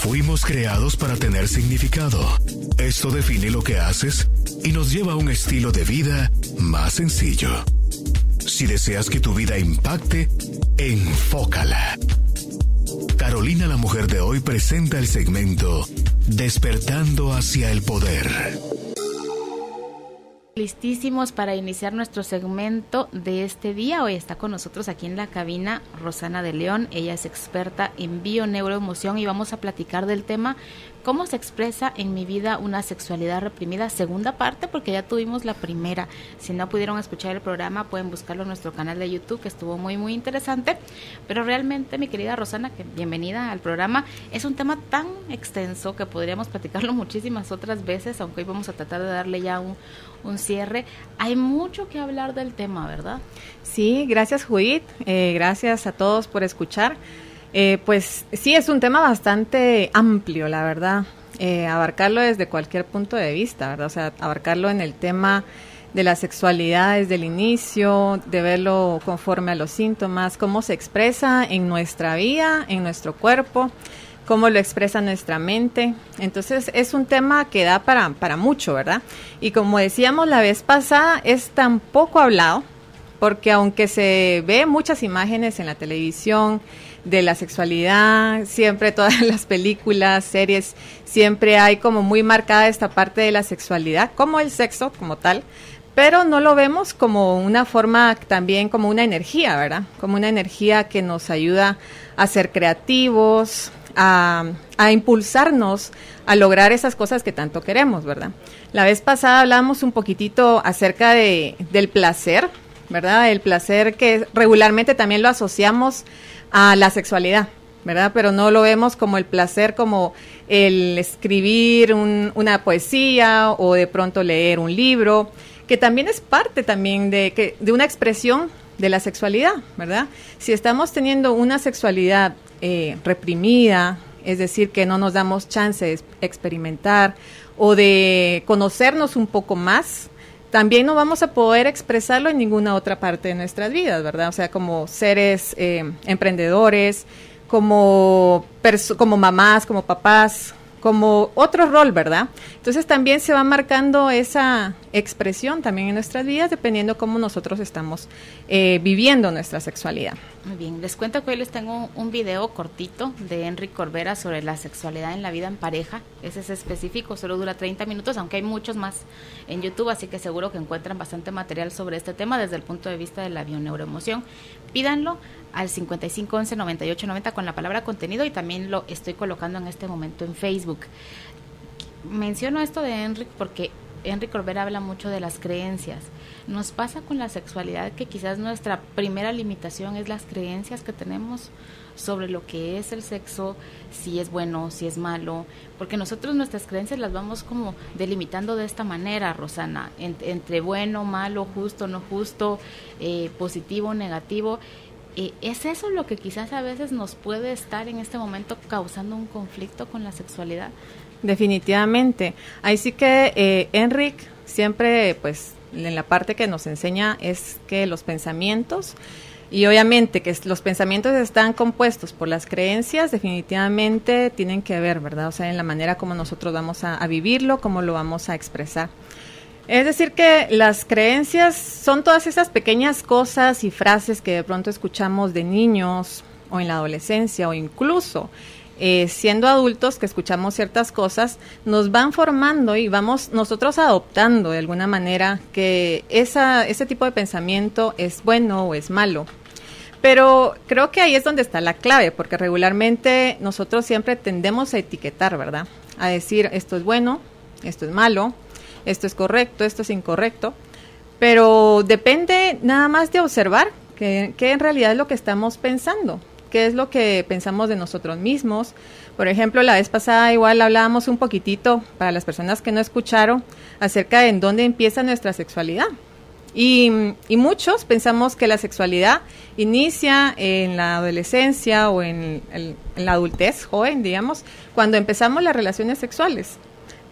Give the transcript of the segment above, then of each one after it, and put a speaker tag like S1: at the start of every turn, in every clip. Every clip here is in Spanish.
S1: Fuimos creados para tener significado. Esto define lo que haces y nos lleva a un estilo de vida más sencillo. Si deseas que tu vida impacte, enfócala. Carolina, la mujer de hoy, presenta el segmento Despertando hacia el Poder.
S2: Listísimos para iniciar nuestro segmento de este día. Hoy está con nosotros aquí en la cabina Rosana de León. Ella es experta en bioneuroemoción y vamos a platicar del tema ¿cómo se expresa en mi vida una sexualidad reprimida? Segunda parte, porque ya tuvimos la primera. Si no pudieron escuchar el programa, pueden buscarlo en nuestro canal de YouTube, que estuvo muy, muy interesante. Pero realmente, mi querida Rosana, que bienvenida al programa. Es un tema tan extenso que podríamos platicarlo muchísimas otras veces, aunque hoy vamos a tratar de darle ya un cierre. Hay mucho que hablar del tema, ¿verdad?
S3: Sí, gracias, Judith. Gracias a todos por escuchar. Pues sí, es un tema bastante amplio, la verdad, abarcarlo desde cualquier punto de vista, ¿verdad? O sea, abarcarlo en el tema de la sexualidad desde el inicio, de verlo conforme a los síntomas, cómo se expresa en nuestra vida, en nuestro cuerpo, cómo lo expresa nuestra mente. Entonces es un tema que da para mucho, ¿verdad? Y como decíamos la vez pasada, es tan poco hablado, porque aunque se ve muchas imágenes en la televisión de la sexualidad, siempre todas las películas, series, siempre hay como muy marcada esta parte de la sexualidad, como el sexo como tal, pero no lo vemos como una forma, también como una energía, ¿verdad? Como una energía que nos ayuda a ser creativos, a impulsarnos a lograr esas cosas que tanto queremos, ¿verdad? La vez pasada hablamos un poquitito acerca del placer, ¿verdad? El placer que regularmente también lo asociamos a la sexualidad, ¿verdad? Pero no lo vemos como el placer, como el escribir una poesía o de pronto leer un libro, que también es parte también de una expresión de la sexualidad, ¿verdad? Si estamos teniendo una sexualidad reprimida, es decir, que no nos damos chance de experimentar o de conocernos un poco más, también no vamos a poder expresarlo en ninguna otra parte de nuestras vidas, ¿verdad? O sea, como seres emprendedores, como mamás, como papás, como otro rol, ¿verdad? Entonces también se va marcando esa expresión también en nuestras vidas, dependiendo cómo nosotros estamos viviendo nuestra sexualidad.
S2: Muy bien, les cuento que hoy les tengo un video cortito de Enric Corbera sobre la sexualidad en la vida en pareja. Ese es específico, solo dura 30 minutos, aunque hay muchos más en YouTube, así que seguro que encuentran bastante material sobre este tema desde el punto de vista de la bioneuroemoción. Pídanlo al 5511-9890 con la palabra contenido y también lo estoy colocando en este momento en Facebook. Menciono esto de Enric porque Enric Corbera habla mucho de las creencias. Nos pasa con la sexualidad que quizás nuestra primera limitación es las creencias que tenemos sobre lo que es el sexo, si es bueno, si es malo, porque nosotros nuestras creencias las vamos como delimitando de esta manera, Rosana, entre bueno, malo, justo, no justo, positivo, negativo. ¿Es eso lo que quizás a veces nos puede estar en este momento causando un conflicto con la sexualidad?
S3: Definitivamente. Ahí sí que Enric siempre, pues, en la parte que nos enseña es que los pensamientos, y obviamente que los pensamientos están compuestos por las creencias, definitivamente tienen que ver, ¿verdad? O sea, en la manera como nosotros vamos a vivirlo, cómo lo vamos a expresar. Es decir que las creencias son todas esas pequeñas cosas y frases que de pronto escuchamos de niños o en la adolescencia o incluso siendo adultos que escuchamos ciertas cosas, nos van formando y vamos nosotros adoptando de alguna manera que ese tipo de pensamiento es bueno o es malo. Pero creo que ahí es donde está la clave, porque regularmente nosotros siempre tendemos a etiquetar, ¿verdad? A decir esto es bueno, esto es malo, esto es correcto, esto es incorrecto, pero depende nada más de observar qué en realidad es lo que estamos pensando, qué es lo que pensamos de nosotros mismos. Por ejemplo, la vez pasada igual hablábamos un poquitito, para las personas que no escucharon, acerca de en dónde empieza nuestra sexualidad. Y muchos pensamos que la sexualidad inicia en la adolescencia o en la adultez joven, digamos, cuando empezamos las relaciones sexuales.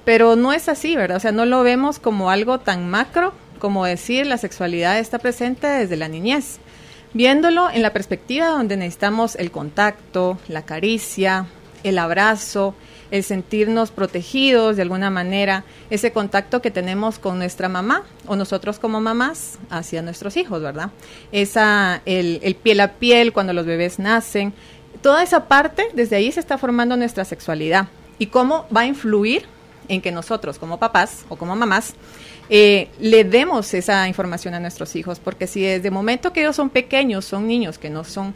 S3: Pero no es así, ¿verdad? O sea, no lo vemos como algo tan macro como decir la sexualidad está presente desde la niñez. Viéndolo en la perspectiva donde necesitamos el contacto, la caricia, el abrazo, el sentirnos protegidos de alguna manera, ese contacto que tenemos con nuestra mamá o nosotros como mamás hacia nuestros hijos, ¿verdad? El piel a piel cuando los bebés nacen, toda esa parte, desde ahí se está formando nuestra sexualidad y cómo va a influir en que nosotros como papás o como mamás le demos esa información a nuestros hijos, porque si desde el momento que ellos son pequeños, son niños que no son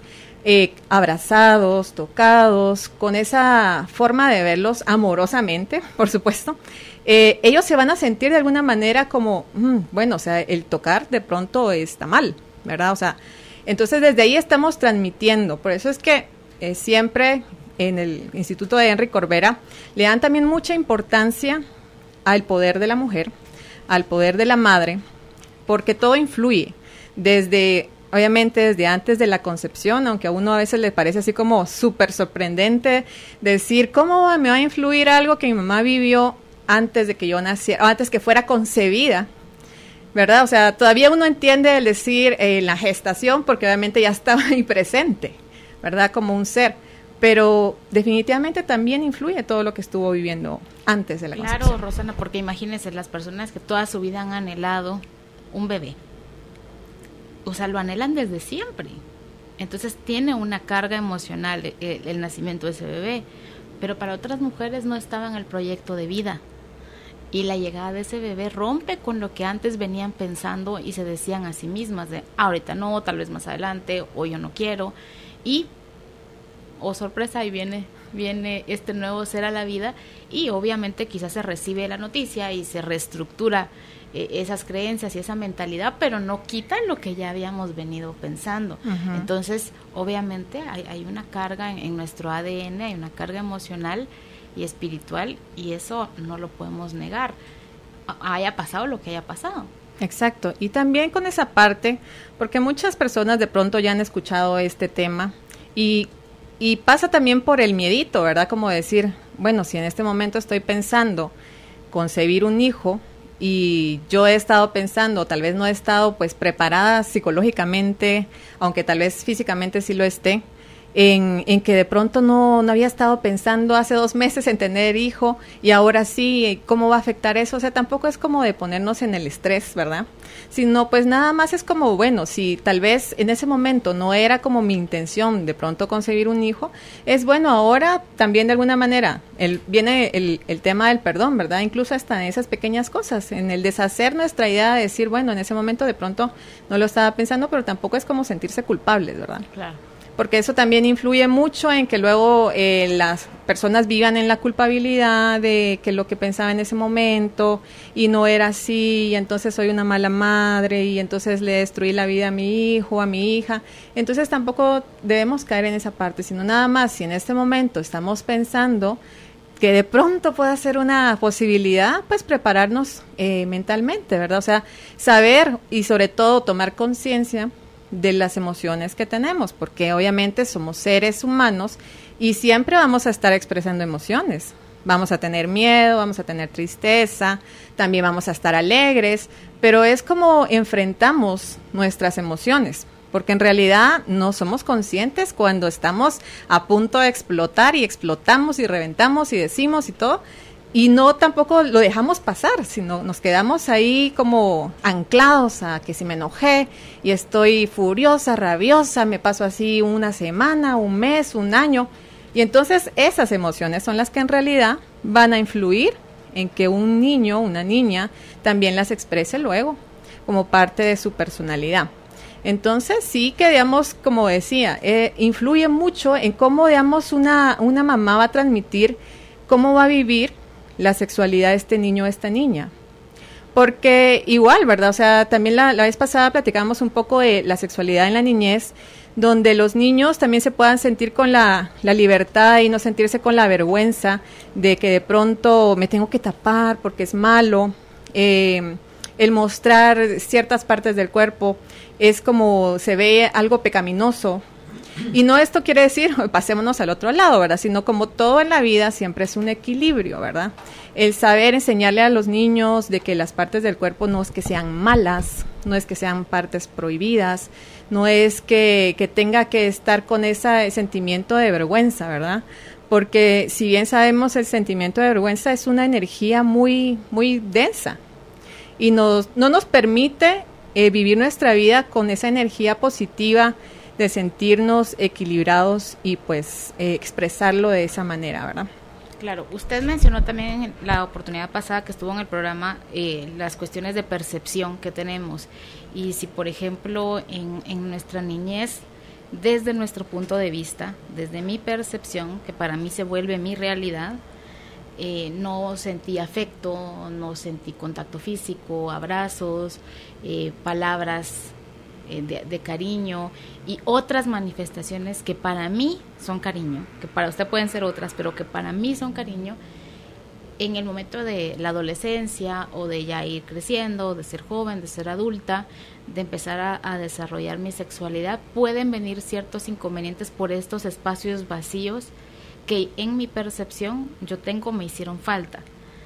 S3: abrazados, tocados, con esa forma de verlos amorosamente, por supuesto, ellos se van a sentir de alguna manera como, bueno, o sea, el tocar de pronto está mal, ¿verdad? O sea, entonces desde ahí estamos transmitiendo, por eso es que siempre en el Instituto de Henry Corbera le dan también mucha importancia al poder de la mujer, al poder de la madre, porque todo influye, obviamente desde antes de la concepción, aunque a uno a veces le parece así como súper sorprendente decir, ¿cómo me va a influir algo que mi mamá vivió antes de que yo naciera, o antes que fuera concebida? ¿Verdad? O sea, todavía uno entiende el decir la gestación, porque obviamente ya estaba ahí presente, ¿verdad? Como un ser. Pero definitivamente también influye todo lo que estuvo viviendo antes de la concepción.
S2: Claro, Rosana, porque imagínense las personas que toda su vida han anhelado un bebé. O sea, lo anhelan desde siempre. Entonces tiene una carga emocional el nacimiento de ese bebé. Pero para otras mujeres no estaba en el proyecto de vida. Y la llegada de ese bebé rompe con lo que antes venían pensando y se decían a sí mismas de ahorita no, tal vez más adelante, o yo no quiero. Y, oh sorpresa, ahí viene este nuevo ser a la vida y obviamente quizás se recibe la noticia y se reestructura esas creencias y esa mentalidad, pero no quitan lo que ya habíamos venido pensando. Uh-huh. Entonces, obviamente hay una carga en nuestro ADN, hay una carga emocional y espiritual, y eso no lo podemos negar, haya pasado lo que haya pasado.
S3: Exacto, y también con esa parte, porque muchas personas de pronto ya han escuchado este tema, y pasa también por el miedito, ¿verdad? Como decir, bueno, si en este momento estoy pensando concebir un hijo, y yo he estado pensando, tal vez no he estado pues preparada psicológicamente, aunque tal vez físicamente sí lo esté, en que de pronto no había estado pensando hace 2 meses en tener hijo y ahora sí, ¿cómo va a afectar eso? O sea, tampoco es como de ponernos en el estrés, ¿verdad? Sino pues nada más es como, bueno, si tal vez en ese momento no era como mi intención de pronto concebir un hijo, es bueno, ahora también de alguna manera viene el tema del perdón, ¿verdad? Incluso hasta en esas pequeñas cosas, en el deshacer nuestra idea de decir, bueno, en ese momento de pronto no lo estaba pensando, pero tampoco es como sentirse culpables, ¿verdad?
S2: Claro.
S3: Porque eso también influye mucho en que luego las personas vivan en la culpabilidad de que lo que pensaba en ese momento y no era así, y entonces soy una mala madre y entonces le destruí la vida a mi hijo, a mi hija. Entonces tampoco debemos caer en esa parte, sino nada más si en este momento estamos pensando que de pronto pueda ser una posibilidad, pues prepararnos mentalmente, ¿verdad? O sea, saber y sobre todo tomar conciencia de las emociones que tenemos, porque obviamente somos seres humanos y siempre vamos a estar expresando emociones. Vamos a tener miedo, vamos a tener tristeza, también vamos a estar alegres, pero es como enfrentamos nuestras emociones, porque en realidad no somos conscientes cuando estamos a punto de explotar y explotamos y reventamos y decimos y todo, y no tampoco lo dejamos pasar, sino nos quedamos ahí como anclados a que si me enojé y estoy furiosa, rabiosa, me paso así una semana, un mes, un año. Y entonces esas emociones son las que en realidad van a influir en que un niño, una niña, también las exprese luego como parte de su personalidad. Entonces sí que, digamos, como decía, influye mucho en cómo, digamos, una mamá va a transmitir, cómo va a vivir la sexualidad de este niño o esta niña. Porque igual, ¿verdad? O sea, también la vez pasada platicábamos un poco de la sexualidad en la niñez, donde los niños también se puedan sentir con la libertad y no sentirse con la vergüenza de que de pronto me tengo que tapar porque es malo. El mostrar ciertas partes del cuerpo es como se ve algo pecaminoso. Y no esto quiere decir, pasémonos al otro lado, ¿verdad? Sino como todo en la vida siempre es un equilibrio, ¿verdad? El saber enseñarle a los niños de que las partes del cuerpo no es que sean malas, no es que sean partes prohibidas, no es que tenga que estar con ese sentimiento de vergüenza, ¿verdad? porque si bien sabemos el sentimiento de vergüenza es una energía muy, muy densa y no nos permite vivir nuestra vida con esa energía positiva de sentirnos equilibrados y pues expresarlo de esa manera, ¿verdad?
S2: Claro, usted mencionó también en la oportunidad pasada que estuvo en el programa las cuestiones de percepción que tenemos, y si por ejemplo en nuestra niñez, desde nuestro punto de vista, desde mi percepción, que para mí se vuelve mi realidad, no sentí afecto, no sentí contacto físico, abrazos, palabras de cariño y otras manifestaciones que para mí son cariño, que para usted pueden ser otras, pero que para mí son cariño. En el momento de la adolescencia o de ya ir creciendo, de ser joven, de ser adulta, de empezar a desarrollar mi sexualidad, pueden venir ciertos inconvenientes por estos espacios vacíos que en mi percepción yo tengo, me hicieron falta.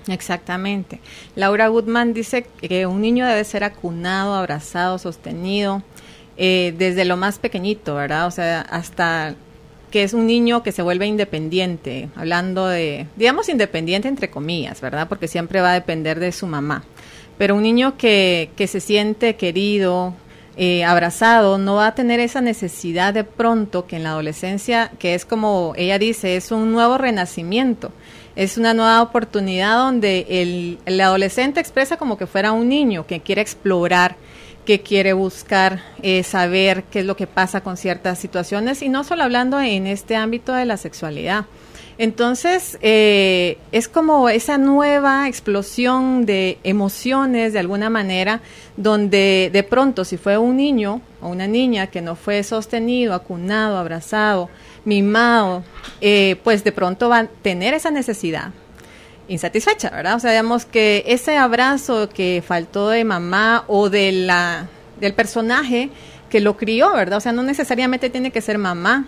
S3: Exactamente. Laura Goodman dice que un niño debe ser acunado, abrazado, sostenido, desde lo más pequeñito, ¿verdad? O sea, hasta que es un niño que se vuelve independiente, hablando de, digamos, independiente entre comillas, ¿verdad? Porque siempre va a depender de su mamá. Pero un niño que se siente querido, abrazado, no va a tener esa necesidad de pronto que en la adolescencia, que es como ella dice, es un nuevo renacimiento. Es una nueva oportunidad donde el adolescente expresa como que fuera un niño que quiere explorar, que quiere buscar saber qué es lo que pasa con ciertas situaciones, y no solo hablando en este ámbito de la sexualidad. Entonces, es como esa nueva explosión de emociones, de alguna manera, donde de pronto, si fue un niño o una niña que no fue sostenido, acunado, abrazado, mimado, pues de pronto va a tener esa necesidad insatisfecha, ¿verdad? O sea, digamos que ese abrazo que faltó de mamá o del personaje que lo crió, ¿verdad? O sea, no necesariamente tiene que ser mamá.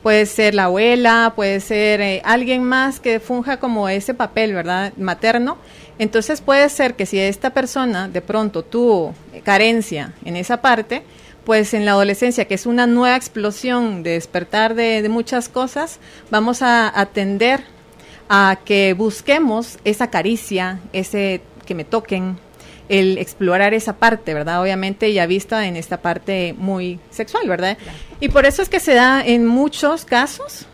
S3: Puede ser la abuela, puede ser alguien más que funja como ese papel, ¿verdad? Materno. Entonces puede ser que si esta persona de pronto tuvo carencia en esa parte, pues en la adolescencia, que es una nueva explosión de despertar de muchas cosas, vamos a atender a que busquemos esa caricia, ese que me toquen, el explorar esa parte, ¿verdad? Obviamente ya vista en esta parte muy sexual, ¿verdad? Claro. Y por eso es que se da en muchos casos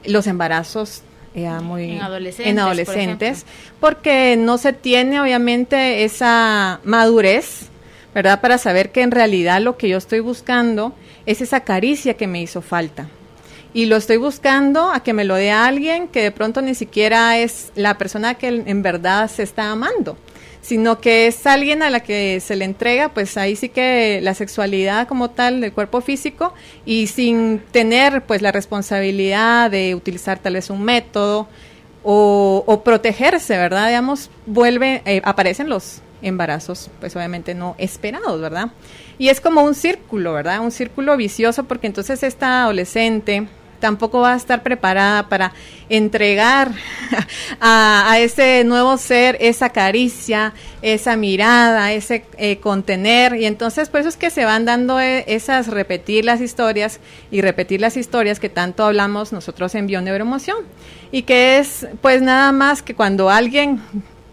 S3: los embarazos en adolescentes, porque no se tiene obviamente esa madurez, ¿verdad? Para saber que en realidad lo que yo estoy buscando es esa caricia que me hizo falta. Y lo estoy buscando a que me lo dé alguien que de pronto ni siquiera es la persona que en verdad se está amando, sino que es alguien a la que se le entrega, pues ahí sí que la sexualidad como tal del cuerpo físico, y sin tener pues la responsabilidad de utilizar tal vez un método o protegerse, ¿verdad? Digamos, aparecen los embarazos, pues obviamente no esperados, ¿verdad? Y es como un círculo, ¿verdad? Un círculo vicioso, porque entonces esta adolescente tampoco va a estar preparada para entregar a ese nuevo ser esa caricia, esa mirada, ese contener, y entonces por eso es que se van dando repetir las historias que tanto hablamos nosotros en Bioneuroemoción, y que es pues nada más que cuando alguien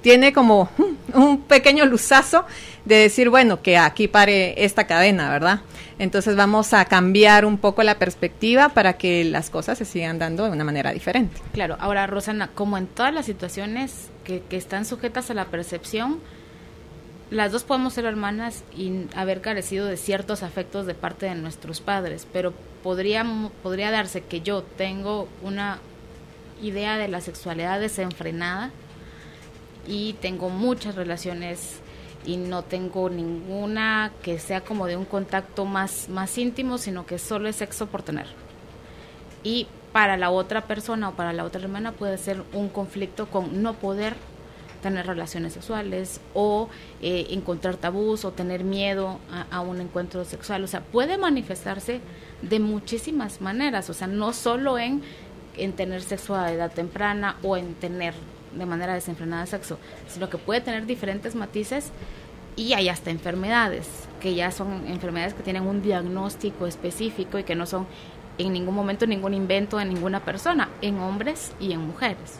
S3: tiene como un pequeño luzazo de decir, bueno, que aquí pare esta cadena, ¿verdad? Entonces vamos a cambiar un poco la perspectiva para que las cosas se sigan dando de una manera diferente.
S2: Claro, ahora Rosana, como en todas las situaciones que están sujetas a la percepción, las dos podemos ser hermanas y haber carecido de ciertos afectos de parte de nuestros padres, pero podría darse que yo tengo una idea de la sexualidad desenfrenada y tengo muchas relaciones y no tengo ninguna que sea como de un contacto más íntimo, sino que solo es sexo por tener. Y para la otra persona o para la otra hermana puede ser un conflicto con no poder tener relaciones sexuales o encontrar tabús o tener miedo a un encuentro sexual. O sea, puede manifestarse de muchísimas maneras, o sea, no solo en tener sexo a edad temprana o en tener de manera desenfrenada sexo, sino que puede tener diferentes matices, y hay hasta enfermedades, que ya son enfermedades que tienen un diagnóstico específico y que no son en ningún momento ningún invento de ninguna persona, en hombres y en mujeres.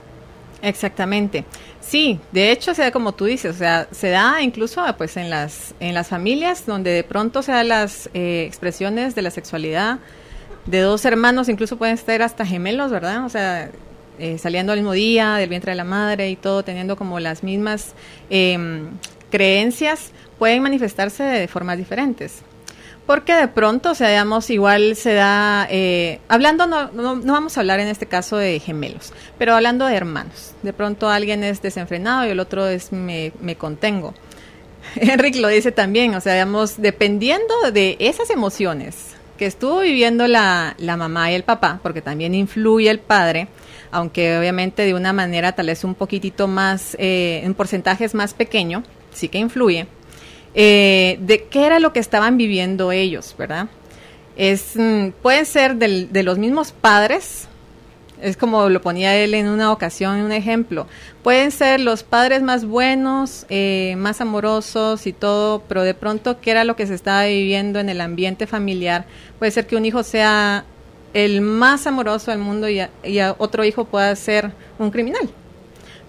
S3: Exactamente. Sí, de hecho, se da como tú dices, o sea, se da incluso pues en las familias donde de pronto se dan las expresiones de la sexualidad de dos hermanos, incluso pueden ser hasta gemelos, ¿verdad? O sea, saliendo al mismo día del vientre de la madre y todo, teniendo como las mismas creencias, pueden manifestarse de formas diferentes. Porque de pronto, o sea, digamos, igual se da, hablando, no vamos a hablar en este caso de gemelos, pero hablando de hermanos. De pronto alguien es desenfrenado y el otro es me contengo. Enric lo dice también, o sea, digamos, dependiendo de esas emociones que estuvo viviendo la mamá y el papá, porque también influye el padre, aunque obviamente de una manera tal vez un poquitito más, en porcentajes más pequeño, sí que influye. De qué era lo que estaban viviendo ellos, ¿verdad? Pueden ser de los mismos padres, es como lo ponía él en una ocasión, en un ejemplo. Pueden ser los padres más buenos, más amorosos y todo, pero de pronto, ¿qué era lo que se estaba viviendo en el ambiente familiar? Puede ser que un hijo sea el más amoroso del mundo y otro hijo pueda ser un criminal,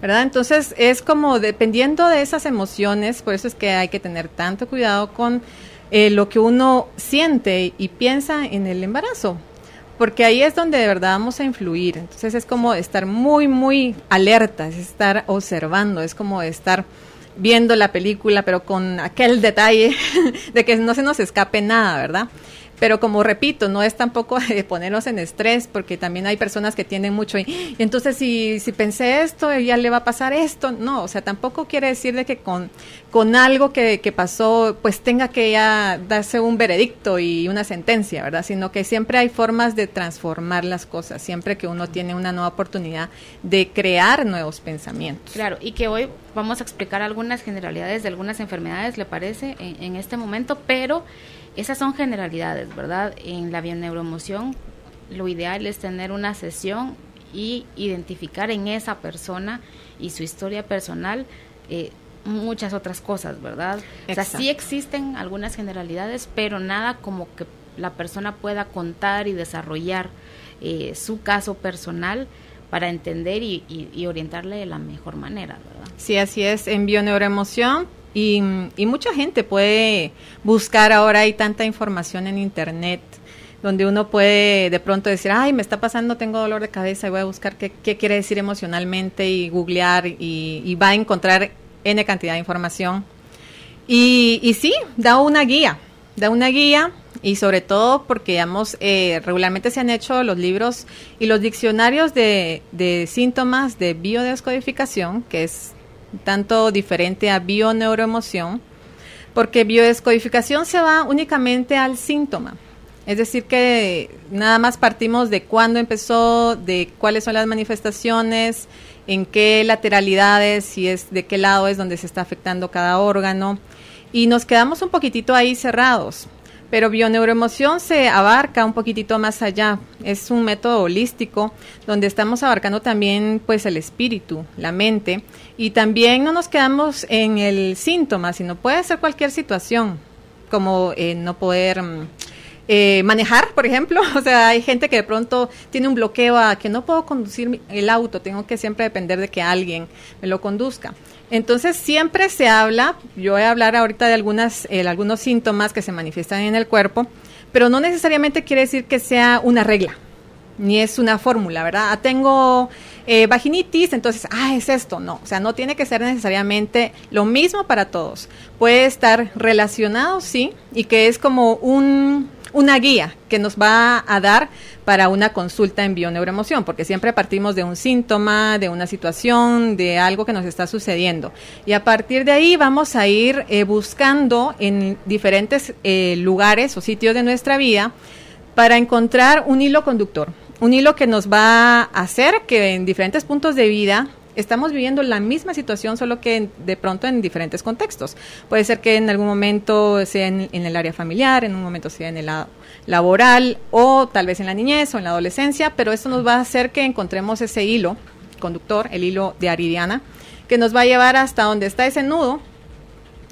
S3: ¿verdad? Entonces es como dependiendo de esas emociones, por eso es que hay que tener tanto cuidado con lo que uno siente y piensa en el embarazo, porque ahí es donde de verdad vamos a influir. Entonces es como estar muy, muy alerta, es estar observando, es como estar viendo la película, pero con aquel detalle de que no se nos escape nada, ¿verdad? Pero como repito, no es tampoco de ponernos en estrés, porque también hay personas que tienen mucho, y entonces si pensé esto, ya le va a pasar esto. No, o sea, tampoco quiere decir de que con algo que pasó, pues tenga que ya darse un veredicto y una sentencia, ¿verdad? Sino que siempre hay formas de transformar las cosas, siempre que uno tiene una nueva oportunidad de crear nuevos pensamientos.
S2: Claro, y que hoy vamos a explicar algunas generalidades de algunas enfermedades, ¿le parece? En este momento, pero esas son generalidades, ¿verdad? En la bioneuroemoción, lo ideal es tener una sesión y identificar en esa persona y su historia personal muchas otras cosas, ¿verdad? Exacto. O sea, sí existen algunas generalidades, pero nada como que la persona pueda contar y desarrollar su caso personal para entender y orientarle de la mejor manera, ¿verdad?
S3: Sí, así es. En bioneuroemoción, y mucha gente puede buscar, ahora hay tanta información en internet donde uno puede de pronto decir, ay, me está pasando, tengo dolor de cabeza y voy a buscar qué quiere decir emocionalmente y googlear y va a encontrar N cantidad de información. Y sí, da una guía y sobre todo porque, digamos, regularmente se han hecho los libros y los diccionarios de síntomas de biodescodificación, que es tanto diferente a bioneuroemoción, porque biodescodificación se va únicamente al síntoma, es decir que nada más partimos de cuándo empezó, de cuáles son las manifestaciones, en qué lateralidades, si es de qué lado es donde se está afectando cada órgano, y nos quedamos un poquitito ahí cerrados. Pero bioneuroemoción se abarca un poquitito más allá, es un método holístico donde estamos abarcando también pues el espíritu, la mente, y también no nos quedamos en el síntoma, sino puede ser cualquier situación, como no poder manejar, por ejemplo. O sea, hay gente que de pronto tiene un bloqueo a que no puedo conducir el auto, tengo que siempre depender de que alguien me lo conduzca. Entonces siempre se habla, yo voy a hablar ahorita de algunos síntomas que se manifiestan en el cuerpo, pero no necesariamente quiere decir que sea una regla, ni es una fórmula, ¿verdad? Tengo vaginitis, entonces, es esto, no, o sea, no tiene que ser necesariamente lo mismo para todos, puede estar relacionado, sí, y que es como una guía que nos va a dar para una consulta en bioneuroemoción, porque siempre partimos de un síntoma, de una situación, de algo que nos está sucediendo. Y a partir de ahí vamos a ir buscando en diferentes lugares o sitios de nuestra vida para encontrar un hilo conductor, un hilo que nos va a hacer que en diferentes puntos de vida estamos viviendo la misma situación, solo que de pronto en diferentes contextos. Puede ser que en algún momento sea en el área familiar, en un momento sea en el lado laboral, o tal vez en la niñez o en la adolescencia, pero esto nos va a hacer que encontremos ese hilo conductor, el hilo de Aridiana, que nos va a llevar hasta donde está ese nudo,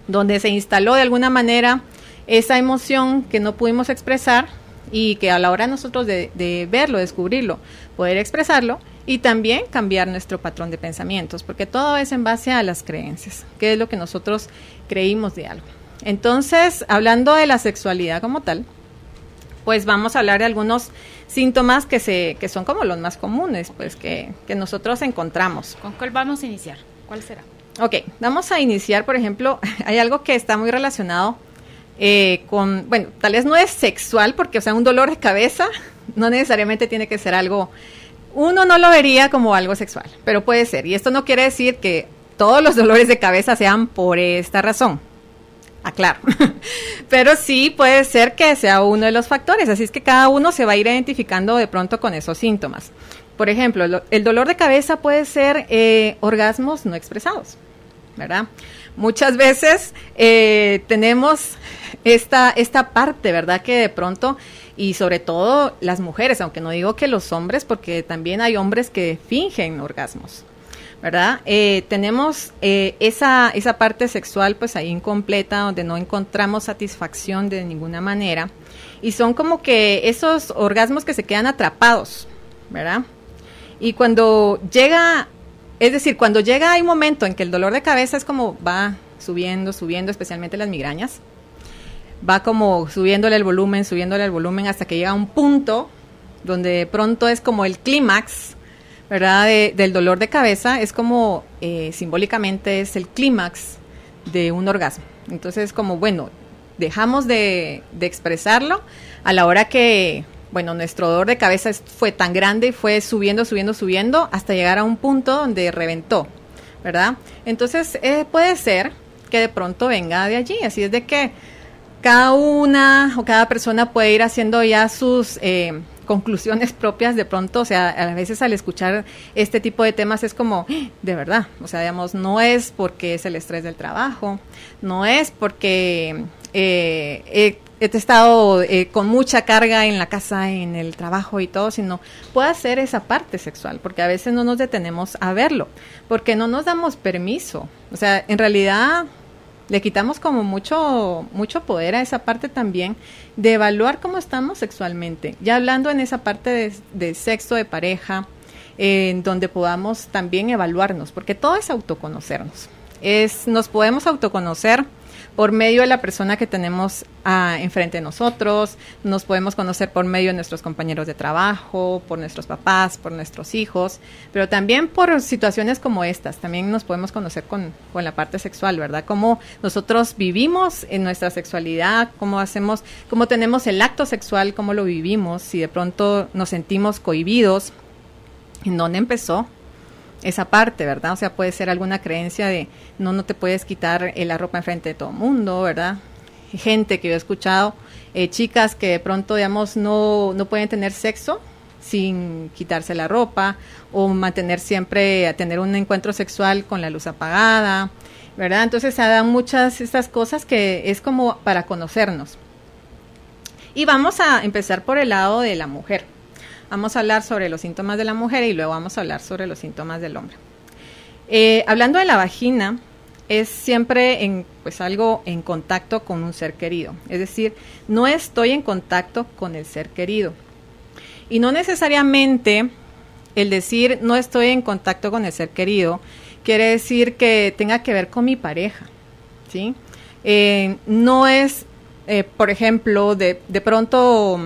S3: donde se instaló de alguna manera esa emoción que no pudimos expresar, y que a la hora nosotros de verlo, descubrirlo, poder expresarlo y también cambiar nuestro patrón de pensamientos, porque todo es en base a las creencias, que es lo que nosotros creímos de algo. Entonces, hablando de la sexualidad como tal, pues vamos a hablar de algunos síntomas que son como los más comunes, pues que nosotros encontramos.
S2: ¿Con cuál vamos a iniciar? ¿Cuál será?
S3: Ok, vamos a iniciar, por ejemplo, hay algo que está muy relacionado con, bueno, tal vez no es sexual, porque, o sea, un dolor de cabeza no necesariamente tiene que ser algo, uno no lo vería como algo sexual, pero puede ser. Y esto no quiere decir que todos los dolores de cabeza sean por esta razón. Aclaro. Pero sí puede ser que sea uno de los factores, así es que cada uno se va a ir identificando de pronto con esos síntomas. Por ejemplo, el dolor de cabeza puede ser orgasmos no expresados, ¿verdad? Muchas veces tenemos esta parte, ¿verdad? Que de pronto, y sobre todo las mujeres, aunque no digo que los hombres, porque también hay hombres que fingen orgasmos, ¿verdad? Tenemos esa parte sexual pues ahí incompleta, donde no encontramos satisfacción de ninguna manera, y son como que esos orgasmos que se quedan atrapados, ¿verdad? Y cuando llega, es decir, cuando llega hay un momento en que el dolor de cabeza es como va subiendo, especialmente las migrañas, va como subiéndole el volumen, hasta que llega a un punto donde de pronto es como el clímax, ¿verdad? Del dolor de cabeza, es como simbólicamente es el clímax de un orgasmo. Entonces, como bueno, dejamos de expresarlo a la hora que, bueno, nuestro dolor de cabeza fue tan grande y fue subiendo hasta llegar a un punto donde reventó, ¿verdad? Entonces, puede ser que de pronto venga de allí, así es de que cada una o cada persona puede ir haciendo ya sus conclusiones propias de pronto, o sea, a veces al escuchar este tipo de temas es como, de verdad, o sea, digamos, no es porque es el estrés del trabajo, no es porque he estado con mucha carga en la casa, en el trabajo y todo, sino puede ser esa parte sexual, porque a veces no nos detenemos a verlo, porque no nos damos permiso, o sea, en realidad le quitamos como mucho poder a esa parte también de evaluar cómo estamos sexualmente. Ya hablando en esa parte de sexo de pareja, en donde podamos también evaluarnos, porque todo es autoconocernos. Nos podemos autoconocer por medio de la persona que tenemos enfrente de nosotros, nos podemos conocer por medio de nuestros compañeros de trabajo, por nuestros papás, por nuestros hijos, pero también por situaciones como estas, también nos podemos conocer con la parte sexual, ¿verdad? Cómo nosotros vivimos en nuestra sexualidad, cómo tenemos el acto sexual, cómo lo vivimos, si de pronto nos sentimos cohibidos, ¿en dónde empezó esa parte, verdad? O sea, puede ser alguna creencia de no te puedes quitar la ropa enfrente de todo el mundo, ¿verdad? Gente que yo he escuchado, chicas que de pronto, digamos, no pueden tener sexo sin quitarse la ropa, o tener un encuentro sexual con la luz apagada, ¿verdad? Entonces se dan muchas estas cosas que es como para conocernos. Y vamos a empezar por el lado de la mujer. Vamos a hablar sobre los síntomas de la mujer y luego vamos a hablar sobre los síntomas del hombre. Hablando de la vagina, es siempre algo en contacto con un ser querido. Es decir, no estoy en contacto con el ser querido. Y no necesariamente el decir no estoy en contacto con el ser querido quiere decir que tenga que ver con mi pareja, ¿sí? No es, por ejemplo, de pronto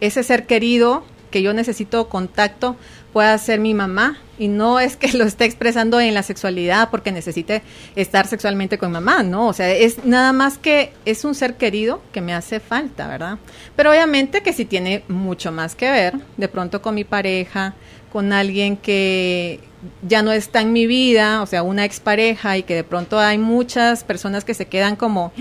S3: ese ser querido que yo necesito contacto pueda ser mi mamá, y no es que lo esté expresando en la sexualidad porque necesite estar sexualmente con mamá, no, o sea, es nada más que es un ser querido que me hace falta, ¿verdad? Pero obviamente que sí tiene mucho más que ver, de pronto con mi pareja, con alguien que ya no está en mi vida, o sea, una expareja, y que de pronto hay muchas personas que se quedan como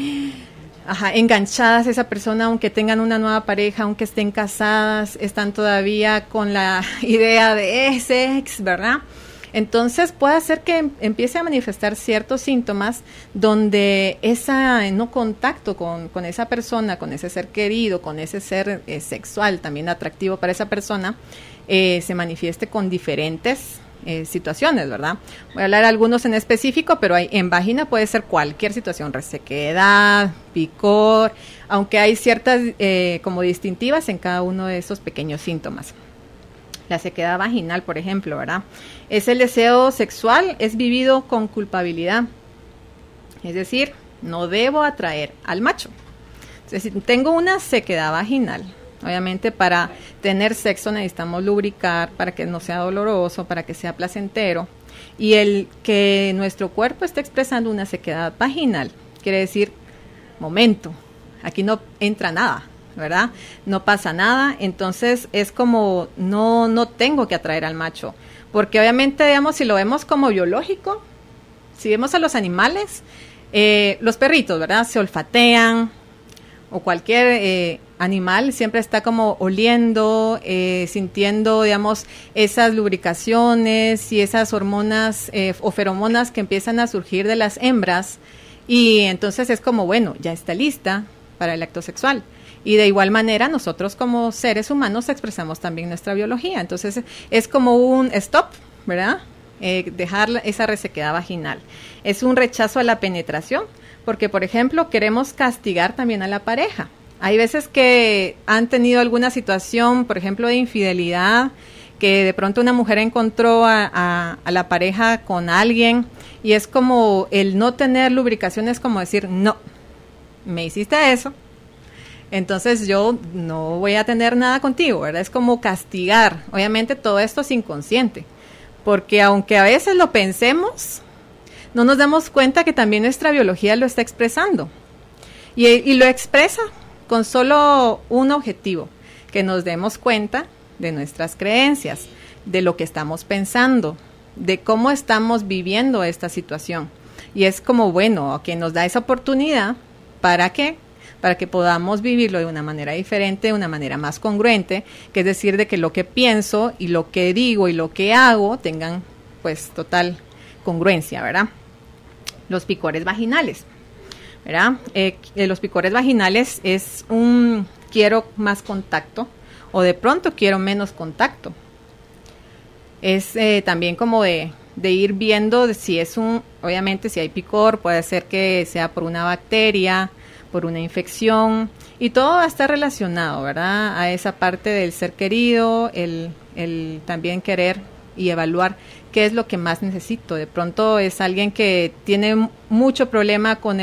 S3: enganchadas a esa persona, aunque tengan una nueva pareja, aunque estén casadas, están todavía con la idea de ese ex, ¿verdad? Entonces puede hacer que empiece a manifestar ciertos síntomas donde ese no contacto con esa persona, con ese ser querido, con ese ser sexual también atractivo para esa persona, se manifieste con diferentes situaciones, ¿verdad? Voy a hablar de algunos en específico, pero en vagina puede ser cualquier situación, resequedad, picor, aunque hay ciertas como distintivas en cada uno de esos pequeños síntomas. La sequedad vaginal, por ejemplo, ¿verdad? Es el deseo sexual, es vivido con culpabilidad. Es decir, no debo atraer al macho. Entonces, si tengo una sequedad vaginal, obviamente para tener sexo necesitamos lubricar para que no sea doloroso, para que sea placentero. Y el que nuestro cuerpo esté expresando una sequedad vaginal, quiere decir, momento, aquí no entra nada, ¿verdad? No pasa nada, entonces es como no tengo que atraer al macho, porque obviamente, digamos, si lo vemos como biológico, si vemos a los animales, los perritos, ¿verdad? Se olfatean, o cualquier animal siempre está como oliendo, sintiendo, digamos, esas lubricaciones y esas hormonas o feromonas que empiezan a surgir de las hembras, y entonces es como, bueno, ya está lista para el acto sexual. Y de igual manera nosotros como seres humanos expresamos también nuestra biología. Entonces es como un stop, ¿verdad? Dejar esa resequedad vaginal. Es un rechazo a la penetración, porque por ejemplo queremos castigar también a la pareja. Hay veces que han tenido alguna situación, por ejemplo, de infidelidad, que de pronto una mujer encontró a la pareja con alguien, y es como el no tener lubricación, es como decir, no, me hiciste eso, entonces yo no voy a tener nada contigo, ¿verdad? Es como castigar. Obviamente todo esto es inconsciente, porque aunque a veces lo pensemos, no nos damos cuenta que también nuestra biología lo está expresando. Y lo expresa con solo un objetivo, que nos demos cuenta de nuestras creencias, de lo que estamos pensando, de cómo estamos viviendo esta situación. Y es como, bueno, que nos da esa oportunidad, ¿para qué? Para que podamos vivirlo de una manera diferente, de una manera más congruente, que es decir, de que lo que pienso y lo que digo y lo que hago tengan pues total congruencia, ¿verdad? Los picores vaginales, ¿verdad? Los picores vaginales es un quiero más contacto o de pronto quiero menos contacto. Es también como de ir viendo si es obviamente si hay picor, puede ser que sea por una bacteria, por una infección, y todo va a estar relacionado, ¿verdad? A esa parte del ser querido, el también querer y evaluar qué es lo que más necesito. De pronto es alguien que tiene mucho problema con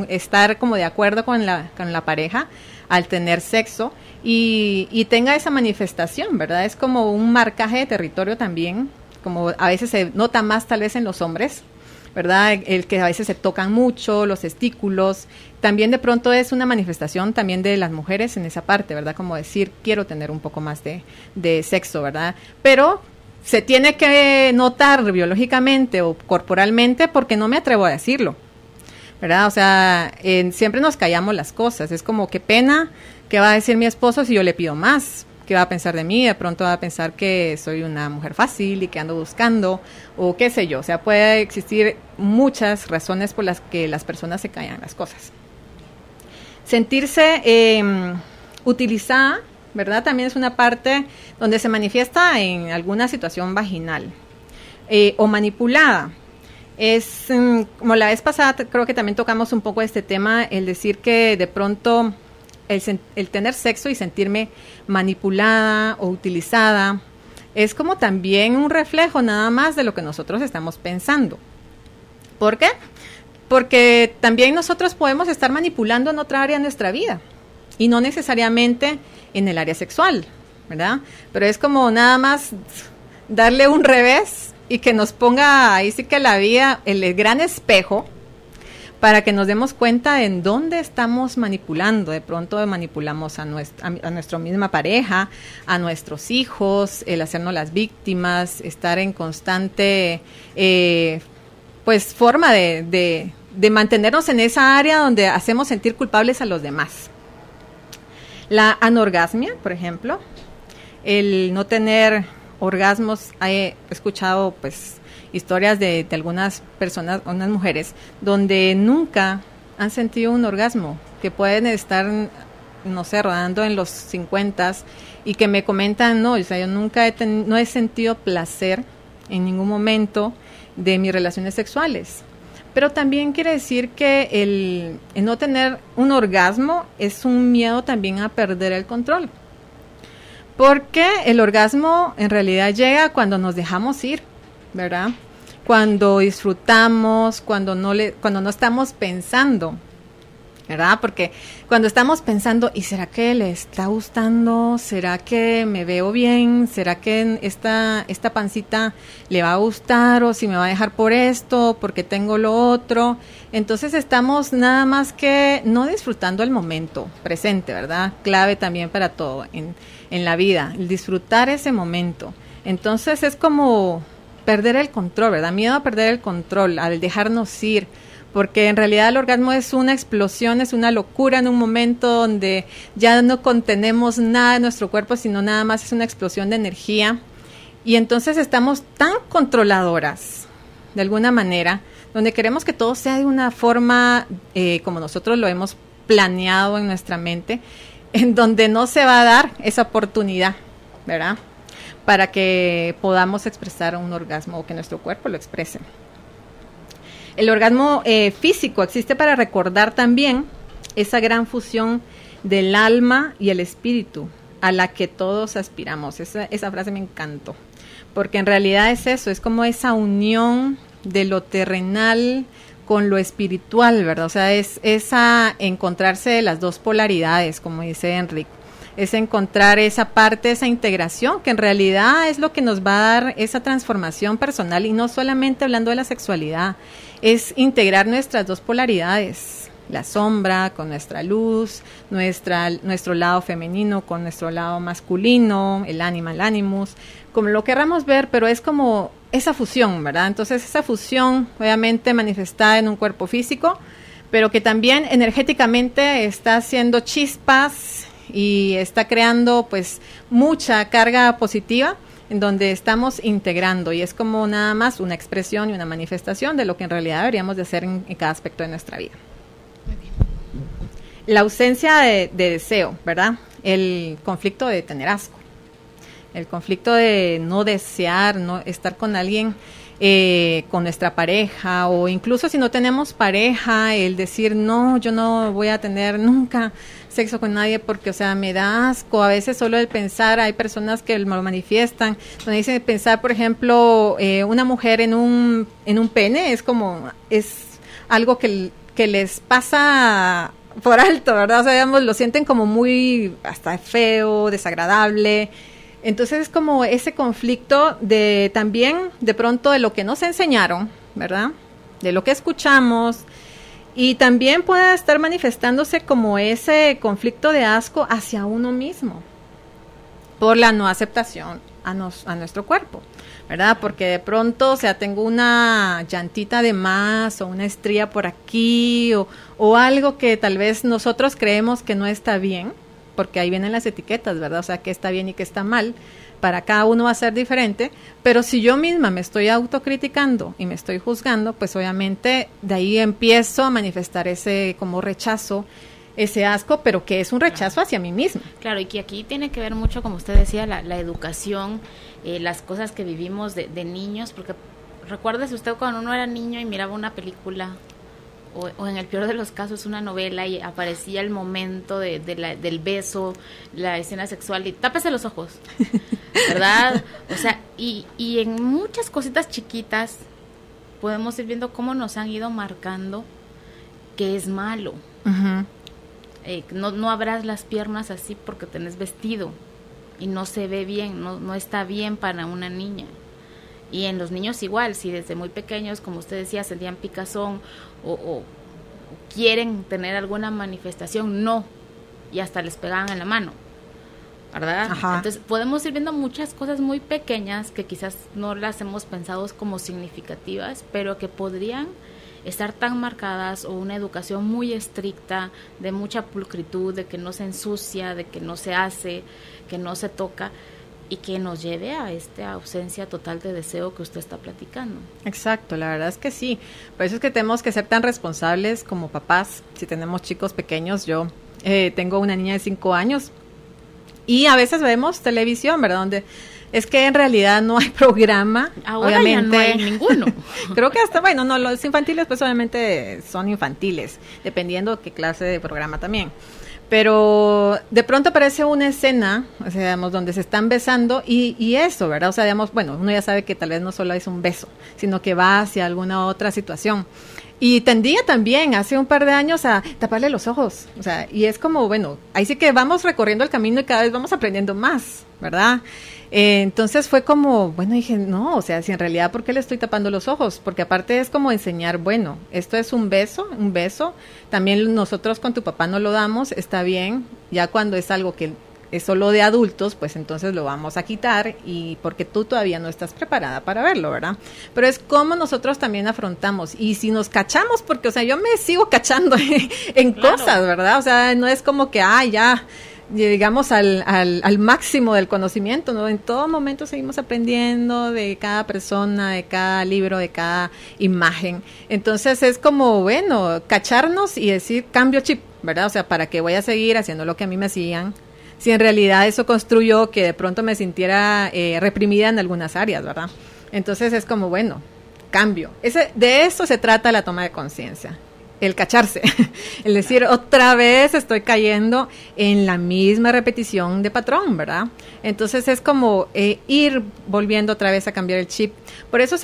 S3: estar como de acuerdo con la pareja al tener sexo y tenga esa manifestación, ¿verdad? Es como un marcaje de territorio también, como a veces se nota más tal vez en los hombres, ¿verdad? El que a veces se tocan mucho, los testículos, también de pronto es una manifestación también de las mujeres en esa parte, ¿verdad? Como decir, quiero tener un poco más de sexo, ¿verdad? Pero se tiene que notar biológicamente o corporalmente porque no me atrevo a decirlo, ¿verdad? O sea, siempre nos callamos las cosas, es como, qué pena, ¿qué va a decir mi esposo si yo le pido más? ¿Qué va a pensar de mí? De pronto va a pensar que soy una mujer fácil y que ando buscando, o qué sé yo. O sea, puede existir muchas razones por las que las personas se callan las cosas. Sentirse utilizada, ¿verdad? También es una parte donde se manifiesta en alguna situación vaginal. O manipulada. Es, como la vez pasada, creo que también tocamos un poco este tema, el decir que de pronto el tener sexo y sentirme manipulada o utilizada es como también un reflejo nada más de lo que nosotros estamos pensando. ¿Por qué? Porque también nosotros podemos estar manipulando en otra área de nuestra vida y no necesariamente en el área sexual, ¿verdad? Pero es como nada más darle un revés y que nos ponga ahí sí que la vida, el gran espejo, para que nos demos cuenta en dónde estamos manipulando. De pronto manipulamos a nuestra misma pareja, a nuestros hijos, el hacernos las víctimas, estar en constante pues forma de mantenernos en esa área donde hacemos sentir culpables a los demás. La anorgasmia, por ejemplo, el no tener orgasmos. He escuchado pues historias de algunas personas, unas mujeres, donde nunca han sentido un orgasmo, que pueden estar no sé, rodando en los 50 y que me comentan, no, o sea, yo nunca no he sentido placer en ningún momento de mis relaciones sexuales. Pero también quiere decir que el no tener un orgasmo es un miedo también a perder el control. Porque el orgasmo en realidad llega cuando nos dejamos ir, ¿verdad? Cuando disfrutamos, cuando no estamos pensando, ¿verdad? Porque cuando estamos pensando, ¿y será que le está gustando? ¿Será que me veo bien? ¿Será que esta pancita le va a gustar? ¿O si me va a dejar por esto? ¿Porque tengo lo otro? Entonces estamos nada más que no disfrutando el momento presente, ¿verdad? Clave también para todo en la vida, el disfrutar ese momento. Entonces es como perder el control, ¿verdad? Miedo a perder el control, al dejarnos ir. Porque en realidad el orgasmo es una explosión, es una locura en un momento donde ya no contenemos nada de nuestro cuerpo, sino nada más es una explosión de energía. Y entonces estamos tan controladoras, de alguna manera, donde queremos que todo sea de una forma como nosotros lo hemos planeado en nuestra mente, en donde no se va a dar esa oportunidad, ¿verdad? Para que podamos expresar un orgasmo o que nuestro cuerpo lo exprese. El orgasmo físico existe para recordar también esa gran fusión del alma y el espíritu a la que todos aspiramos. Esa frase me encantó, porque en realidad es eso, es como esa unión de lo terrenal con lo espiritual, ¿verdad? O sea, es esa encontrarse de las dos polaridades, como dice Enrique. Es encontrar esa parte, esa integración, que en realidad es lo que nos va a dar esa transformación personal, y no solamente hablando de la sexualidad, es integrar nuestras dos polaridades, la sombra con nuestra luz, nuestro lado femenino con nuestro lado masculino, el ánima, el animus, como lo querramos ver, pero es como esa fusión, ¿verdad? Entonces esa fusión obviamente manifestada en un cuerpo físico, pero que también energéticamente está haciendo chispas y está creando pues mucha carga positiva en donde estamos integrando, y es como nada más una expresión y una manifestación de lo que en realidad deberíamos de hacer en cada aspecto de nuestra vida. Muy bien. La ausencia de deseo, ¿verdad? El conflicto de tener asco, el conflicto de no desear, no estar con alguien, con nuestra pareja, o incluso si no tenemos pareja, el decir no, yo no voy a tener nunca sexo con nadie porque, o sea, me da asco. A veces solo el pensar, hay personas que lo manifiestan, donde dicen pensar, por ejemplo, una mujer en un pene, es algo que les pasa por alto, ¿verdad? O sea, digamos, lo sienten como muy hasta feo, desagradable. Entonces es como ese conflicto de también, de pronto, de lo que nos enseñaron, ¿verdad? De lo que escuchamos, y también puede estar manifestándose como ese conflicto de asco hacia uno mismo, por la no aceptación a nuestro cuerpo, ¿verdad? Porque de pronto, o sea, tengo una llantita de más, o una estría por aquí, o algo que tal vez nosotros creemos que no está bien, porque ahí vienen las etiquetas, ¿verdad? O sea, qué está bien y qué está mal. Para cada uno va a ser diferente, pero si yo misma me estoy autocriticando y me estoy juzgando, pues obviamente de ahí empiezo a manifestar ese como rechazo, ese asco, pero que es un rechazo hacia mí misma.
S2: Claro, y que aquí tiene que ver mucho, como usted decía, la educación, las cosas que vivimos de niños, porque recuérdese usted cuando uno era niño y miraba una película, o en el peor de los casos una novela, y aparecía el momento del beso, la escena sexual, y tápese los ojos, ¿verdad? O sea, y en muchas cositas chiquitas podemos ir viendo cómo nos han ido marcando que es malo. Uh-huh. No abras las piernas así porque tenés vestido y no se ve bien, no está bien para una niña. Y en los niños igual, si desde muy pequeños, como usted decía, sentían picazón o quieren tener alguna manifestación, no, y hasta les pegaban en la mano, ¿verdad? Ajá. Entonces podemos ir viendo muchas cosas muy pequeñas que quizás no las hemos pensado como significativas, pero que podrían estar tan marcadas, o una educación muy estricta, de mucha pulcritud, de que no se ensucia, de que no se hace, que no se toca, y que nos lleve a esta ausencia total de deseo que usted está platicando.
S3: Exacto, la verdad es que sí. Por eso es que tenemos que ser tan responsables como papás. Si tenemos chicos pequeños, yo tengo una niña de 5 años y a veces vemos televisión, ¿verdad? Donde es que en realidad no hay programa.
S2: Ahora
S3: obviamente,
S2: ya no hay ninguno.
S3: Creo que hasta, bueno, no, los infantiles pues obviamente son infantiles, dependiendo qué clase de programa también. Pero de pronto aparece una escena, o sea, digamos, donde se están besando y eso, ¿verdad? O sea, digamos, bueno, uno ya sabe que tal vez no solo es un beso, sino que va hacia alguna otra situación. Y tendía también hace un par de años a taparle los ojos, o sea, y es como, bueno, ahí sí que vamos recorriendo el camino y cada vez vamos aprendiendo más, ¿verdad? Entonces fue como, bueno, dije, no, o sea, si en realidad, ¿por qué le estoy tapando los ojos? Porque aparte es como enseñar, bueno, esto es un beso, también nosotros con tu papá no lo damos, está bien, ya cuando es algo que es solo de adultos, pues entonces lo vamos a quitar y porque tú todavía no estás preparada para verlo, ¿verdad? Pero es como nosotros también afrontamos y si nos cachamos, porque, o sea, yo me sigo cachando en claro. Cosas, ¿verdad? O sea, no es como que, ya llegamos al máximo del conocimiento, ¿no? En todo momento seguimos aprendiendo de cada persona, de cada libro, de cada imagen. Entonces es como, bueno, cacharnos y decir, cambio chip, ¿verdad? O sea, ¿para qué voy a seguir haciendo lo que a mí me hacían? Si en realidad eso construyó que de pronto me sintiera reprimida en algunas áreas, ¿verdad? Entonces es como, bueno, cambio. De eso se trata la toma de conciencia, el cacharse, el decir, otra vez estoy cayendo en la misma repetición de patrón, ¿verdad? Entonces es como ir volviendo otra vez a cambiar el chip. Por eso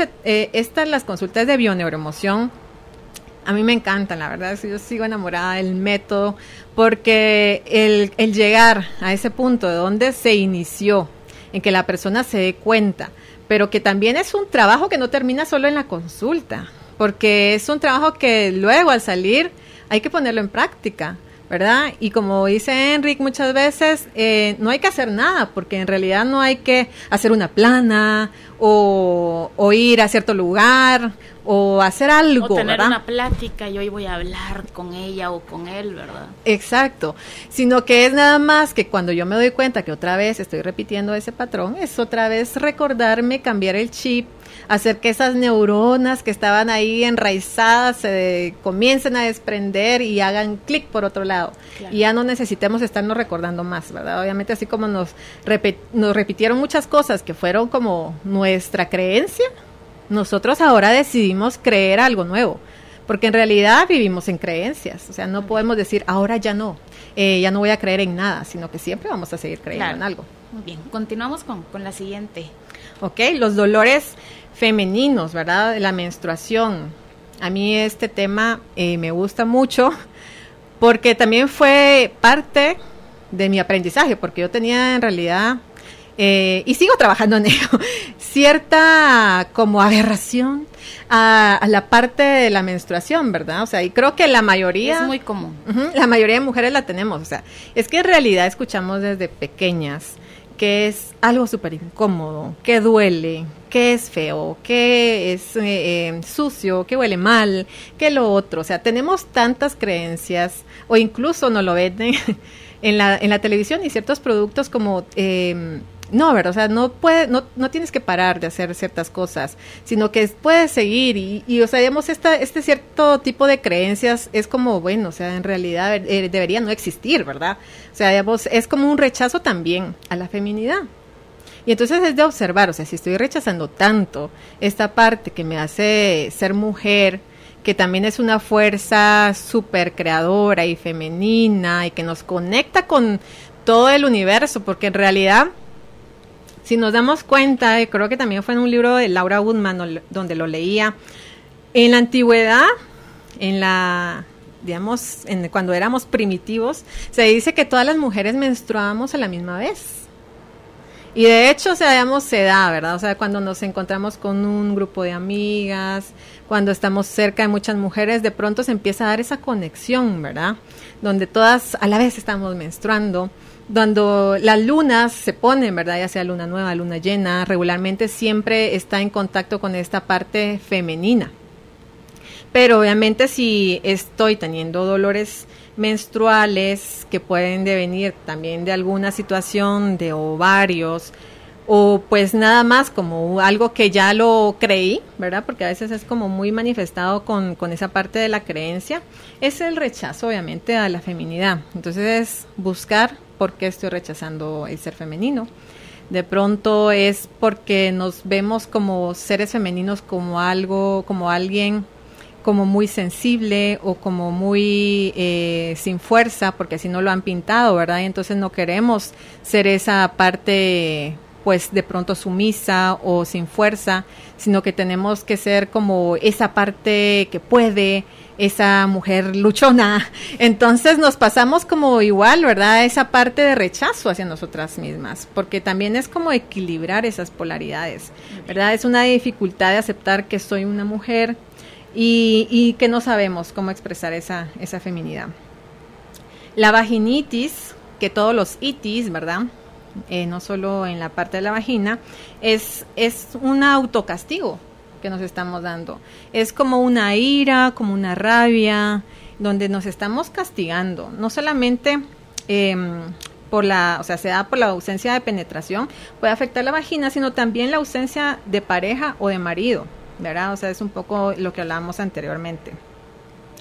S3: las consultas de bioneuroemoción, a mí me encantan, la verdad, yo sigo enamorada del método, porque el llegar a ese punto de donde se inició, en que la persona se dé cuenta, pero que también es un trabajo que no termina solo en la consulta, porque es un trabajo que luego al salir hay que ponerlo en práctica, ¿verdad? Y como dice Enric muchas veces, no hay que hacer nada, porque en realidad no hay que hacer una plana o ir a cierto lugar o hacer algo,
S2: o tener, ¿verdad?, una plática y hoy voy a hablar con ella o con él, ¿verdad?
S3: Exacto, sino que es nada más que cuando yo me doy cuenta que otra vez estoy repitiendo ese patrón, es otra vez recordarme, cambiar el chip, hacer que esas neuronas que estaban ahí enraizadas se comiencen a desprender y hagan clic por otro lado. Claro. Y ya no necesitemos estarnos recordando más, ¿verdad? Obviamente así como nos repitieron muchas cosas que fueron como nuestra creencia, nosotros ahora decidimos creer algo nuevo, porque en realidad vivimos en creencias, o sea, no podemos decir ahora ya no voy a creer en nada, sino que siempre vamos a seguir creyendo en algo.
S2: Muy bien, continuamos con la siguiente.
S3: Ok, los dolores femeninos, ¿verdad? La menstruación. A mí este tema me gusta mucho porque también fue parte de mi aprendizaje, porque yo tenía en realidad, y sigo trabajando en ello, cierta como aberración a la parte de la menstruación, ¿verdad? O sea, y creo que la mayoría...
S2: Es muy común.
S3: La mayoría de mujeres la tenemos, o sea, es que en realidad escuchamos desde pequeñas que es algo súper incómodo, que duele, que es feo, que es sucio, que huele mal, que lo otro. O sea, tenemos tantas creencias, o incluso nos lo venden en la televisión y ciertos productos como... no, ¿verdad? O sea, no tienes que parar de hacer ciertas cosas, sino que puedes seguir y o sea, digamos, este cierto tipo de creencias es como, bueno, o sea, en realidad debería no existir, ¿verdad? O sea, digamos, es como un rechazo también a la feminidad. Y entonces es de observar, o sea, si estoy rechazando tanto esta parte que me hace ser mujer, que también es una fuerza súper creadora y femenina y que nos conecta con todo el universo, porque en realidad... Si nos damos cuenta, creo que también fue en un libro de Laura Woodman donde lo leía, en la antigüedad, cuando éramos primitivos, se dice que todas las mujeres menstruábamos a la misma vez. Y de hecho, o sea, digamos, se da, ¿verdad? O sea, cuando nos encontramos con un grupo de amigas, cuando estamos cerca de muchas mujeres, de pronto se empieza a dar esa conexión, ¿verdad? Donde todas a la vez estamos menstruando. Cuando las lunas se ponen, ¿verdad? Ya sea luna nueva, luna llena, regularmente siempre está en contacto con esta parte femenina. Pero obviamente si estoy teniendo dolores menstruales que pueden devenir también de alguna situación de ovarios o pues nada más como algo que ya lo creí, ¿verdad? Porque a veces es como muy manifestado con esa parte de la creencia, es el rechazo obviamente a la feminidad. Entonces es buscar por qué estoy rechazando el ser femenino. De pronto es porque nos vemos como seres femeninos como algo, como alguien como muy sensible o como muy sin fuerza, porque así no lo han pintado, ¿verdad? Y entonces no queremos ser esa parte pues de pronto sumisa o sin fuerza, sino que tenemos que ser como esa parte que puede, esa mujer luchona. Entonces nos pasamos como igual, ¿verdad? Esa parte de rechazo hacia nosotras mismas, porque también es como equilibrar esas polaridades, ¿verdad? Es una dificultad de aceptar que soy una mujer y que no sabemos cómo expresar esa feminidad. La vaginitis, que todos los itis, ¿verdad? No solo en la parte de la vagina, es un autocastigo que nos estamos dando. Es como una ira, como una rabia, donde nos estamos castigando. No solamente se da por la ausencia de penetración, puede afectar la vagina, sino también la ausencia de pareja o de marido, ¿verdad? O sea, es un poco lo que hablábamos anteriormente.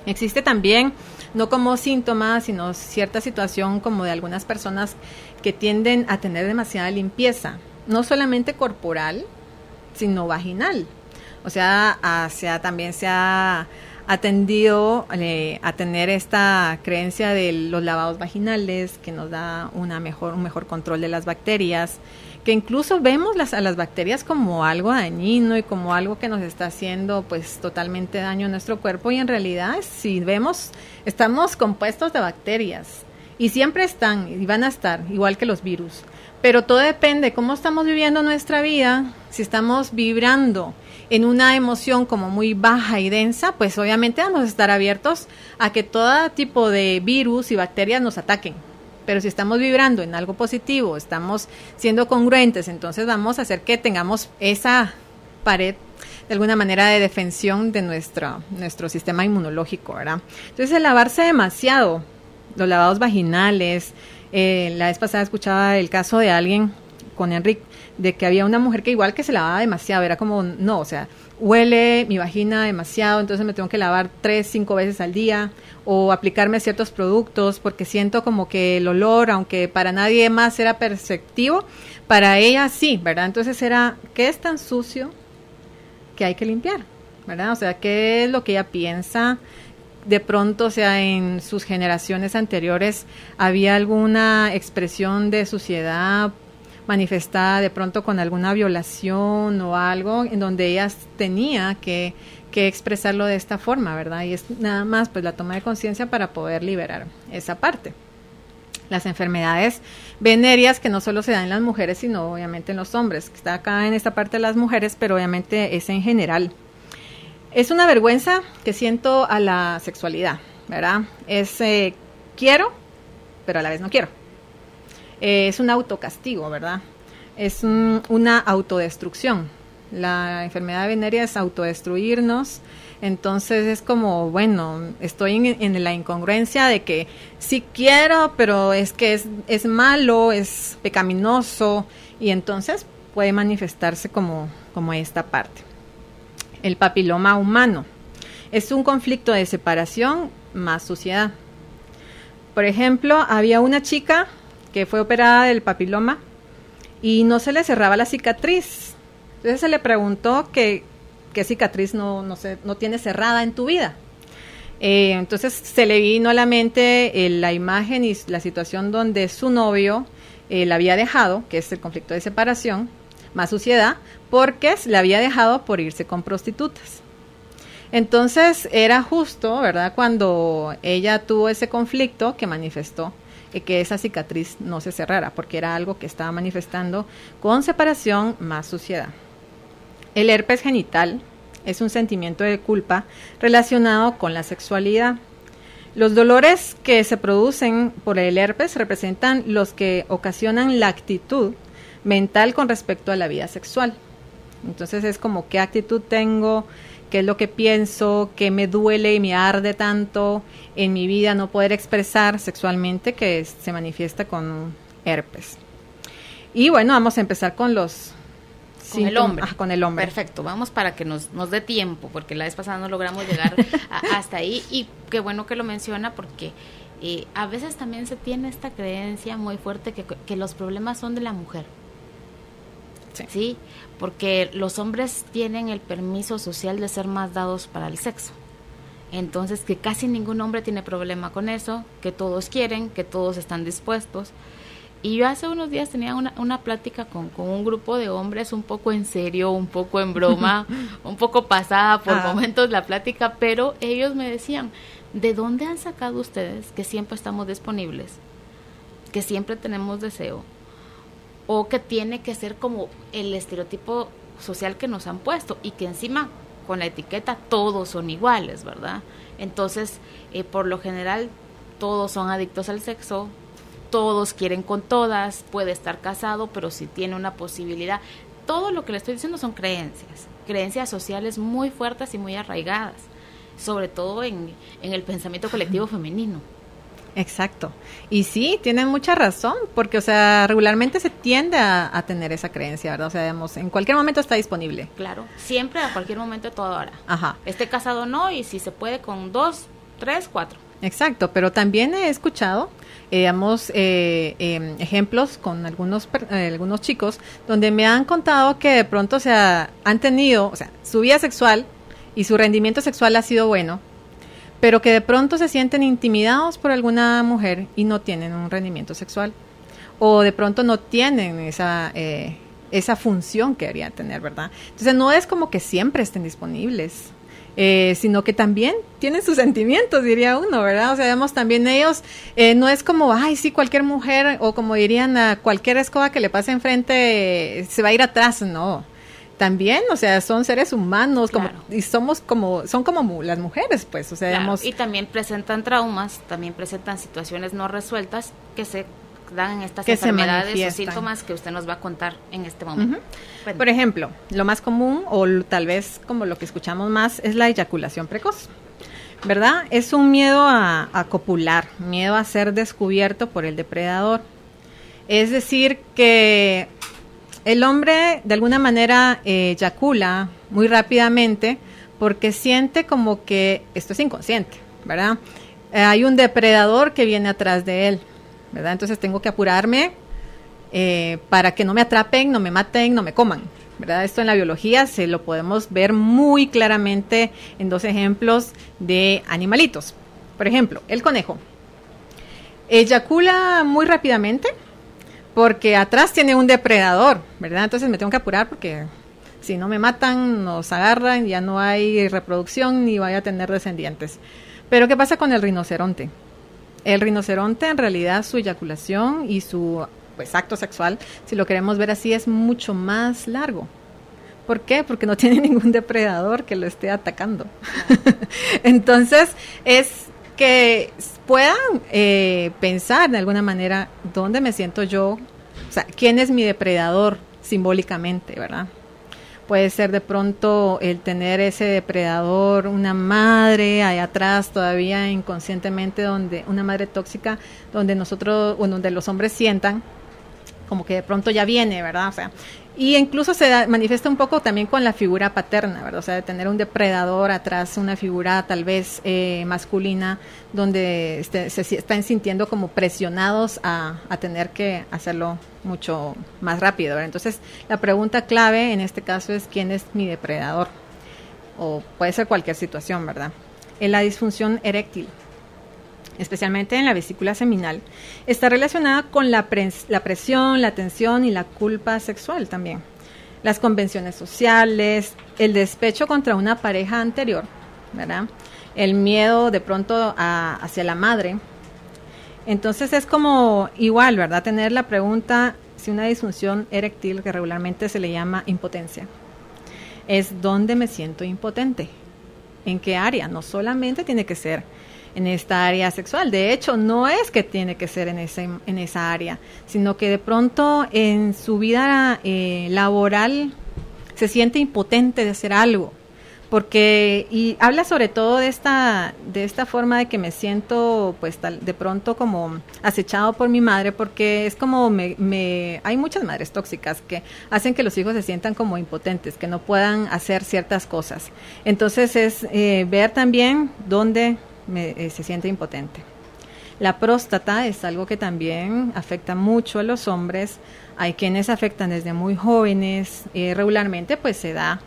S3: Existe también, no como síntoma, sino cierta situación como de algunas personas que tienden a tener demasiada limpieza, no solamente corporal, sino vaginal. O sea, también se ha atendido a tener esta creencia de los lavados vaginales, que nos da un mejor control de las bacterias, que incluso vemos a las bacterias como algo dañino y como algo que nos está haciendo pues totalmente daño a nuestro cuerpo, y en realidad si vemos estamos compuestos de bacterias y siempre están y van a estar igual que los virus, pero todo depende de cómo estamos viviendo nuestra vida. Si estamos vibrando en una emoción como muy baja y densa, pues obviamente vamos a estar abiertos a que todo tipo de virus y bacterias nos ataquen. Pero si estamos vibrando en algo positivo, estamos siendo congruentes, entonces vamos a hacer que tengamos esa pared de alguna manera de defensión de nuestro sistema inmunológico, ¿verdad? Entonces el lavarse demasiado, los lavados vaginales, la vez pasada escuchaba el caso de alguien con Enrique, de que había una mujer que igual que se lavaba demasiado, era como, no, o sea, huele mi vagina demasiado, entonces me tengo que lavar 3-5 veces al día, o aplicarme ciertos productos porque siento como que el olor, aunque para nadie más era perceptivo, para ella sí, ¿verdad? Entonces era, ¿qué es tan sucio que hay que limpiar? ¿Verdad? O sea, ¿qué es lo que ella piensa? De pronto, o sea, en sus generaciones anteriores había alguna expresión de suciedad manifestada de pronto con alguna violación o algo en donde ella tenía que expresarlo de esta forma, ¿verdad? Y es nada más pues la toma de conciencia para poder liberar esa parte. Las enfermedades venéreas, que no solo se dan en las mujeres, sino obviamente en los hombres, que está acá en esta parte de las mujeres, pero obviamente es en general. Es una vergüenza que siento a la sexualidad, ¿verdad? Es quiero, pero a la vez no quiero. Es un autocastigo, ¿verdad? Es una autodestrucción. La enfermedad venérea es autodestruirnos. Entonces es como, bueno, estoy en la incongruencia de que sí quiero, pero es que es malo, es pecaminoso, y entonces puede manifestarse como esta parte. El papiloma humano es un conflicto de separación más suciedad. Por ejemplo, había una chica que fue operada del papiloma y no se le cerraba la cicatriz. Entonces se le preguntó qué cicatriz no tiene cerrada en tu vida. Entonces se le vino a la mente la imagen y la situación donde su novio la había dejado, que es el conflicto de separación, más suciedad, porque la había dejado por irse con prostitutas. Entonces era justo, ¿verdad?, cuando ella tuvo ese conflicto que manifestó que esa cicatriz no se cerrara, porque era algo que estaba manifestando con separación más suciedad. El herpes genital es un sentimiento de culpa relacionado con la sexualidad. Los dolores que se producen por el herpes representan los que ocasionan la actitud mental con respecto a la vida sexual. Entonces es como qué actitud tengo, qué es lo que pienso, qué me duele y me arde tanto en mi vida no poder expresar sexualmente, que se manifiesta con herpes. Y bueno, vamos a empezar con los...
S2: Con el hombre.
S3: Con el hombre.
S2: Perfecto, vamos para que nos dé tiempo, porque la vez pasada no logramos llegar hasta ahí, y qué bueno que lo menciona, porque a veces también se tiene esta creencia muy fuerte que los problemas son de la mujer. Sí, porque los hombres tienen el permiso social de ser más dados para el sexo. Entonces, que casi ningún hombre tiene problema con eso, que todos quieren, que todos están dispuestos. Y yo hace unos días tenía una plática con un grupo de hombres, un poco en serio, un poco en broma, un poco pasada por momentos la plática, pero ellos me decían, ¿de dónde han sacado ustedes que siempre estamos disponibles? Que siempre tenemos deseo, o que tiene que ser como el estereotipo social que nos han puesto, y que encima con la etiqueta todos son iguales, ¿verdad? Entonces, por lo general, todos son adictos al sexo, todos quieren con todas, puede estar casado, pero si tiene una posibilidad. Todo lo que le estoy diciendo son creencias sociales muy fuertes y muy arraigadas, sobre todo en el pensamiento colectivo femenino.
S3: Exacto. Y sí, tienen mucha razón, porque, o sea, regularmente se tiende a tener esa creencia, ¿verdad? O sea, digamos, en cualquier momento está disponible.
S2: Claro, siempre, a cualquier momento, a toda hora.
S3: Ajá.
S2: Esté casado o no, y si se puede con 2, 3, 4.
S3: Exacto, pero también he escuchado, ejemplos con algunos chicos, donde me han contado que de pronto, o sea, han tenido, o sea, su vida sexual y su rendimiento sexual ha sido bueno, pero que de pronto se sienten intimidados por alguna mujer y no tienen un rendimiento sexual, o de pronto no tienen esa función que deberían tener, ¿verdad? Entonces no es como que siempre estén disponibles, sino que también tienen sus sentimientos, diría uno, ¿verdad? O sea, digamos, también ellos, no es como, ay, sí, cualquier mujer, o como dirían, a cualquier escoba que le pase enfrente se va a ir atrás, no. También, o sea, son seres humanos, como, claro. Y son como las mujeres, pues, o sea, claro, digamos.
S2: Y también presentan traumas, también presentan situaciones no resueltas que se dan en estas enfermedades o síntomas que usted nos va a contar en este momento. Bueno.
S3: Por ejemplo, lo más común, o tal vez como lo que escuchamos más, es la eyaculación precoz, ¿verdad? Es un miedo a copular, miedo a ser descubierto por el depredador. Es decir, que el hombre de alguna manera eyacula muy rápidamente porque siente como que esto es inconsciente, ¿verdad? Hay un depredador que viene atrás de él, ¿verdad? Entonces tengo que apurarme para que no me atrapen, no me maten, no me coman, ¿verdad? Esto en la biología se lo podemos ver muy claramente en 2 ejemplos de animalitos. Por ejemplo, el conejo eyacula muy rápidamente porque atrás tiene un depredador, ¿verdad? Entonces me tengo que apurar porque si no me matan, nos agarran, ya no hay reproducción ni vaya a tener descendientes. Pero ¿qué pasa con el rinoceronte? El rinoceronte, en realidad, su eyaculación y su acto sexual, si lo queremos ver así, es mucho más largo. ¿Por qué? Porque no tiene ningún depredador que lo esté atacando. Entonces, es que puedan pensar de alguna manera dónde me siento yo, o sea, quién es mi depredador simbólicamente, ¿verdad? Puede ser de pronto el tener ese depredador, una madre allá atrás todavía inconscientemente, donde una madre tóxica, donde nosotros, o donde los hombres sientan como que de pronto ya viene, ¿verdad? O sea, y incluso se manifiesta un poco también con la figura paterna, ¿verdad? O sea, de tener un depredador atrás, una figura tal vez masculina, donde se están sintiendo como presionados a tener que hacerlo mucho más rápido, ¿verdad? Entonces, la pregunta clave en este caso es ¿quién es mi depredador? O puede ser cualquier situación, ¿verdad? En la disfunción eréctil, especialmente en la vesícula seminal, está relacionada con la presión, la tensión y la culpa sexual también. Las convenciones sociales, el despecho contra una pareja anterior, ¿verdad? El miedo de pronto hacia la madre. Entonces es como igual, ¿verdad? Tener la pregunta si una disfunción eréctil, que regularmente se le llama impotencia, es ¿dónde me siento impotente? ¿En qué área? No solamente tiene que ser en esta área sexual, de hecho no es que tiene que ser en esa área, sino que de pronto en su vida laboral se siente impotente de hacer algo, porque, y habla sobre todo de esta forma de que me siento pues de pronto como acechado por mi madre, porque es como hay muchas madres tóxicas que hacen que los hijos se sientan como impotentes, que no puedan hacer ciertas cosas. Entonces es ver también dónde se siente impotente. La próstata es algo que también afecta mucho a los hombres. Hay quienes afectan desde muy jóvenes, regularmente pues se da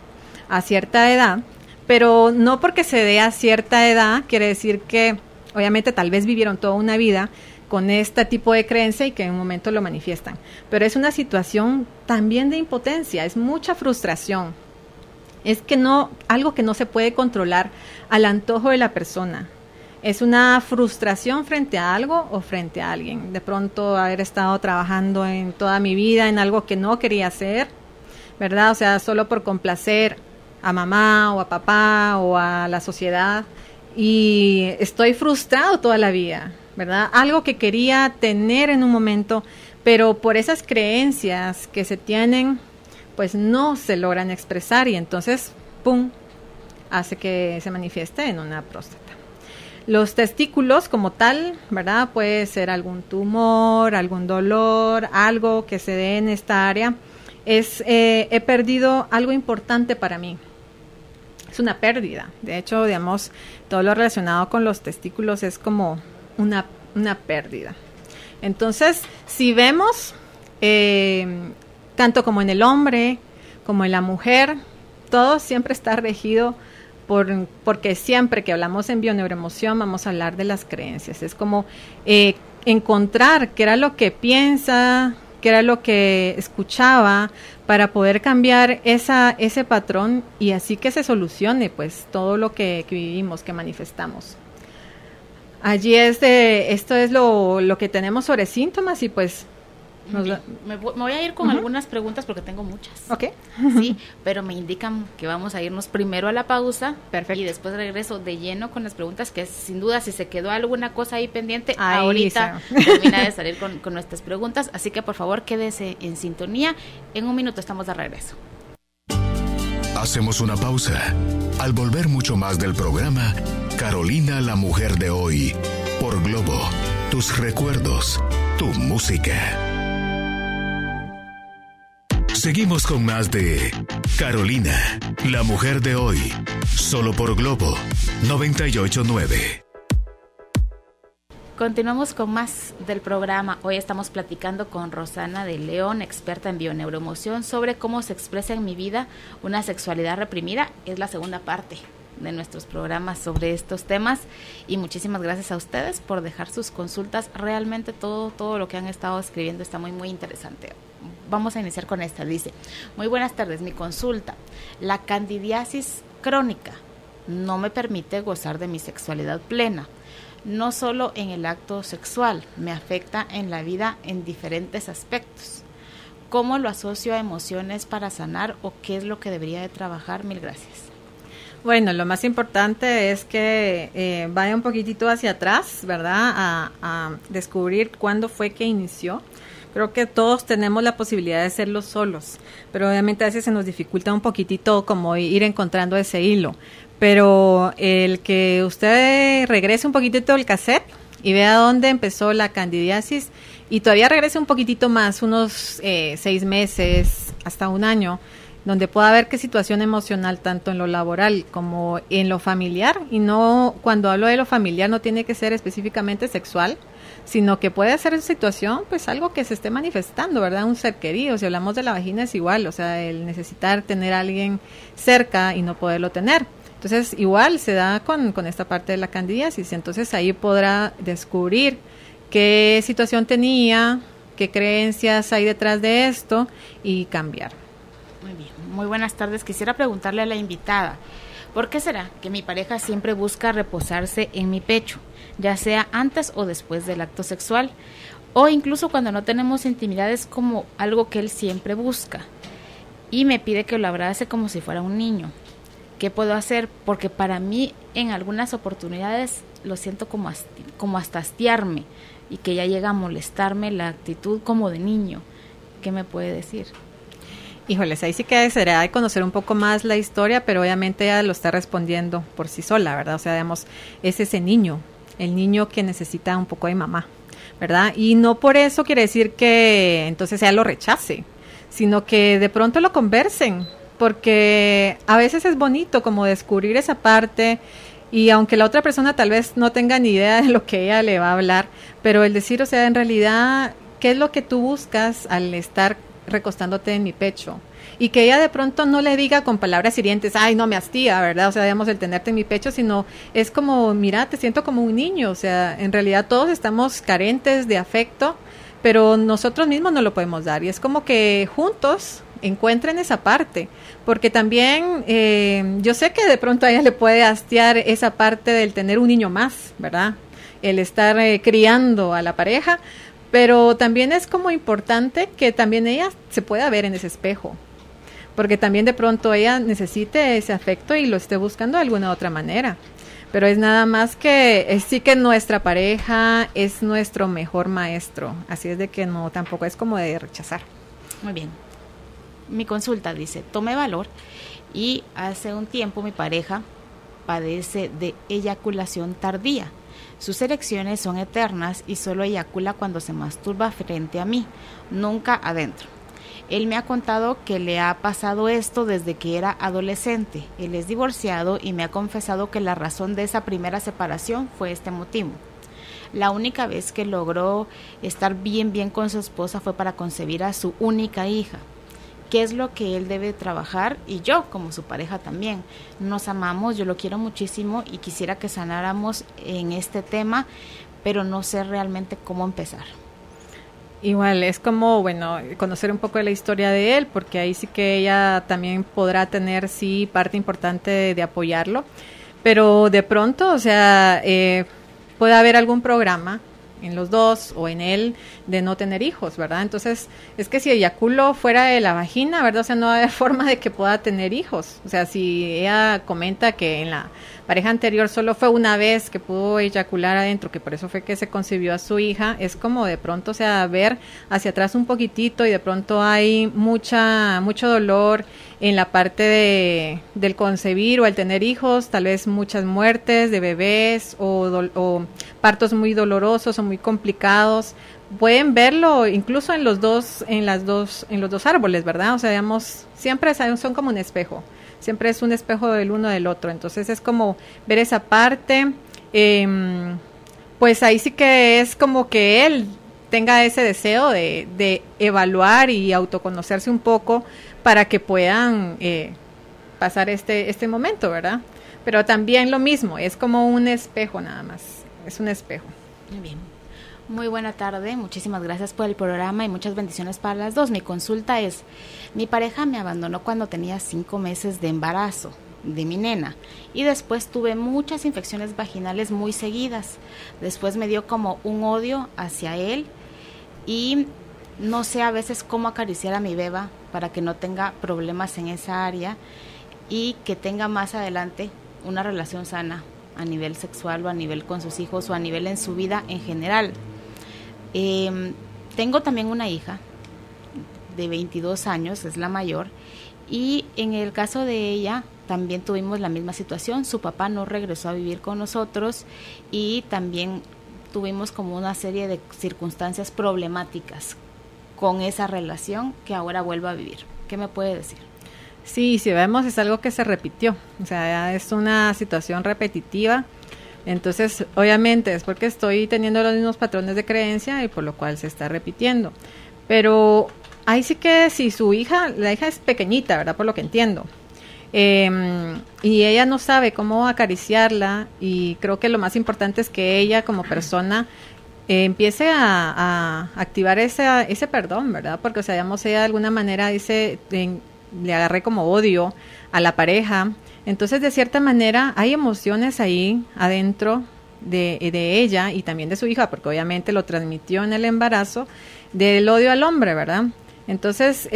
S3: a cierta edad, pero no porque se dé a cierta edad quiere decir que obviamente tal vez vivieron toda una vida con este tipo de creencia y que en un momento lo manifiestan, pero es una situación también de impotencia, es mucha frustración, es que algo que no se puede controlar al antojo de la persona. Es una frustración frente a algo o frente a alguien. De pronto haber estado trabajando en toda mi vida en algo que no quería hacer, ¿verdad? O sea, solo por complacer a mamá o a papá o a la sociedad. Y estoy frustrado toda la vida, ¿verdad? Algo que quería tener en un momento, pero por esas creencias que se tienen, pues no se logran expresar y entonces, ¡pum!, hace que se manifieste en una próstata. Los testículos como tal, ¿verdad? Puede ser algún tumor, algún dolor, algo que se dé en esta área. He perdido algo importante para mí. Es una pérdida. De hecho, digamos, todo lo relacionado con los testículos es como una pérdida. Entonces, si vemos, tanto como en el hombre, como en la mujer, todo siempre está regido porque siempre que hablamos en bioneuroemoción vamos a hablar de las creencias. Es como encontrar qué era lo que piensa, qué era lo que escuchaba para poder cambiar ese patrón y así que se solucione pues todo lo que vivimos, que manifestamos. Allí esto es lo que tenemos sobre síntomas y pues
S2: me voy a ir con algunas preguntas porque tengo muchas.
S3: Ok.
S2: Sí, pero me indican que vamos a irnos primero a la pausa.
S3: Perfecto.
S2: Y después regreso de lleno con las preguntas, que sin duda si se quedó alguna cosa ahí pendiente,
S3: ahí
S2: ahorita termina de salir con nuestras preguntas. Así que por favor quédese en sintonía. En un minuto estamos de regreso.
S1: Hacemos una pausa. Al volver mucho más del programa Carolina, la mujer de hoy, por Globo, tus recuerdos, tu música. Seguimos con más de Carolina, la mujer de hoy, solo por Globo 98.9.
S2: Continuamos con más del programa. Hoy estamos platicando con Rosana de León, experta en bioneuroemoción, sobre cómo se expresa en mi vida una sexualidad reprimida. Es la segunda parte de nuestros programas sobre estos temas y muchísimas gracias a ustedes por dejar sus consultas. Realmente todo lo que han estado escribiendo está muy interesante. Vamos a iniciar con esta. Dice: muy buenas tardes, mi consulta: la candidiasis crónica no me permite gozar de mi sexualidad plena, no solo en el acto sexual, me afecta en la vida en diferentes aspectos. ¿Cómo lo asocio a emociones para sanar o qué es lo que debería de trabajar? Mil gracias.
S3: Bueno, lo más importante es que vaya un poquitito hacia atrás, ¿verdad? A descubrir cuándo fue que inició. Creo que todos tenemos la posibilidad de hacerlo solos, pero obviamente a veces se nos dificulta un poquitito como ir encontrando ese hilo. Pero el que usted regrese un poquitito al cassette y vea dónde empezó la candidiasis y todavía regrese un poquitito más, unos 6 meses hasta un año, donde pueda ver qué situación emocional, tanto en lo laboral como en lo familiar, y no, cuando hablo de lo familiar no tiene que ser específicamente sexual, sino que puede ser situación, pues algo que se esté manifestando, ¿verdad? Un ser querido. Si hablamos de la vagina es igual, o sea, el necesitar tener a alguien cerca y no poderlo tener. Entonces, igual se da con esta parte de la candidiasis. Entonces, ahí podrá descubrir qué situación tenía, qué creencias hay detrás de esto y cambiar.
S2: Muy bien, muy buenas tardes. Quisiera preguntarle a la invitada, ¿por qué será que mi pareja siempre busca reposarse en mi pecho, ya sea antes o después del acto sexual, o incluso cuando no tenemos intimidad? Es como algo que él siempre busca y me pide que lo abrace como si fuera un niño. ¿Qué puedo hacer? Porque para mí en algunas oportunidades lo siento como hasta hastiarme y que ya llega a molestarme la actitud como de niño. ¿Qué me puede decir?
S3: Híjoles, ahí sí que será de conocer un poco más la historia, pero obviamente ella lo está respondiendo por sí sola, ¿verdad? O sea, digamos, es ese niño, el niño que necesita un poco de mamá, ¿verdad? Y no por eso quiere decir que entonces ella lo rechace, sino que de pronto lo conversen, porque a veces es bonito como descubrir esa parte, y aunque la otra persona tal vez no tenga ni idea de lo que ella le va a hablar, pero el decir, o sea, en realidad, ¿qué es lo que tú buscas al estar recostándote en mi pecho? Y que ella de pronto no le diga con palabras hirientes, ay, no me hastía, ¿verdad? O sea, digamos, el tenerte en mi pecho, sino es como, mira, te siento como un niño. O sea, en realidad todos estamos carentes de afecto, pero nosotros mismos no lo podemos dar. Y es como que juntos encuentren esa parte, porque también yo sé que de pronto a ella le puede hastiar esa parte del tener un niño más, ¿verdad? El estar criando a la pareja, pero también es como importante que también ella se pueda ver en ese espejo, porque también de pronto ella necesite ese afecto y lo esté buscando de alguna otra manera. Pero es nada más que sí que nuestra pareja es nuestro mejor maestro, así es de que no, tampoco es como de rechazar.
S2: Muy bien. Mi consulta dice, tomé valor y hace un tiempo mi pareja padece de eyaculación tardía. Sus erecciones son eternas y solo eyacula cuando se masturba frente a mí, nunca adentro. Él me ha contado que le ha pasado esto desde que era adolescente. Él es divorciado y me ha confesado que la razón de esa primera separación fue este motivo. La única vez que logró estar bien con su esposa fue para concebir a su única hija. ¿Qué es lo que él debe trabajar? Y yo, como su pareja también. Nos amamos, yo lo quiero muchísimo y quisiera que sanáramos en este tema, pero no sé realmente cómo empezar.
S3: Igual, es como, bueno, conocer un poco de la historia de él, porque ahí sí que ella también podrá tener, sí, parte importante de apoyarlo, pero de pronto, o sea, puede haber algún programa en los dos o en él de no tener hijos, ¿verdad? Entonces, es que si eyaculo fuera de la vagina, ¿verdad? O sea, no va a haber forma de que pueda tener hijos. O sea, si ella comenta que en la pareja anterior solo fue una vez que pudo eyacular adentro, que por eso fue que se concibió a su hija, es como de pronto, o sea, ver hacia atrás un poquitito y de pronto hay mucho dolor en la parte del concebir o al tener hijos, tal vez muchas muertes de bebés o partos muy dolorosos o muy complicados. Pueden verlo incluso en los dos árboles, ¿verdad? O sea, digamos, siempre son como un espejo. Siempre es un espejo del uno del otro. Entonces es como ver esa parte. Pues ahí sí que es como que él tenga ese deseo de evaluar y autoconocerse un poco para que puedan pasar este momento, ¿verdad? Pero también lo mismo, es como un espejo nada más. Es un espejo.
S2: Muy bien. Muy buena tarde, muchísimas gracias por el programa y muchas bendiciones para las dos. Mi consulta es, mi pareja me abandonó cuando tenía 5 meses de embarazo de mi nena y después tuve muchas infecciones vaginales muy seguidas. Después me dio como un odio hacia él y no sé a veces cómo acariciar a mi beba para que no tenga problemas en esa área y que tenga más adelante una relación sana a nivel sexual o a nivel con sus hijos o a nivel en su vida en general. Tengo también una hija de 22 años, es la mayor, y en el caso de ella también tuvimos la misma situación. Su papá no regresó a vivir con nosotros y también tuvimos como una serie de circunstancias problemáticas con esa relación que ahora vuelvo a vivir. ¿Qué me puede decir?
S3: Sí, si vemos es algo que se repitió, o sea, es una situación repetitiva. Entonces, obviamente es porque estoy teniendo los mismos patrones de creencia y por lo cual se está repitiendo. Pero ahí sí que si la hija es pequeñita, ¿verdad? Por lo que entiendo. Y ella no sabe cómo acariciarla y creo que lo más importante es que ella como persona empiece a activar ese perdón, ¿verdad? Porque, o sea, digamos, ella de alguna manera dice, le agarré como odio a la pareja. Entonces, de cierta manera, hay emociones ahí adentro de ella y también de su hija, porque obviamente lo transmitió en el embarazo, del odio al hombre, ¿verdad? Entonces,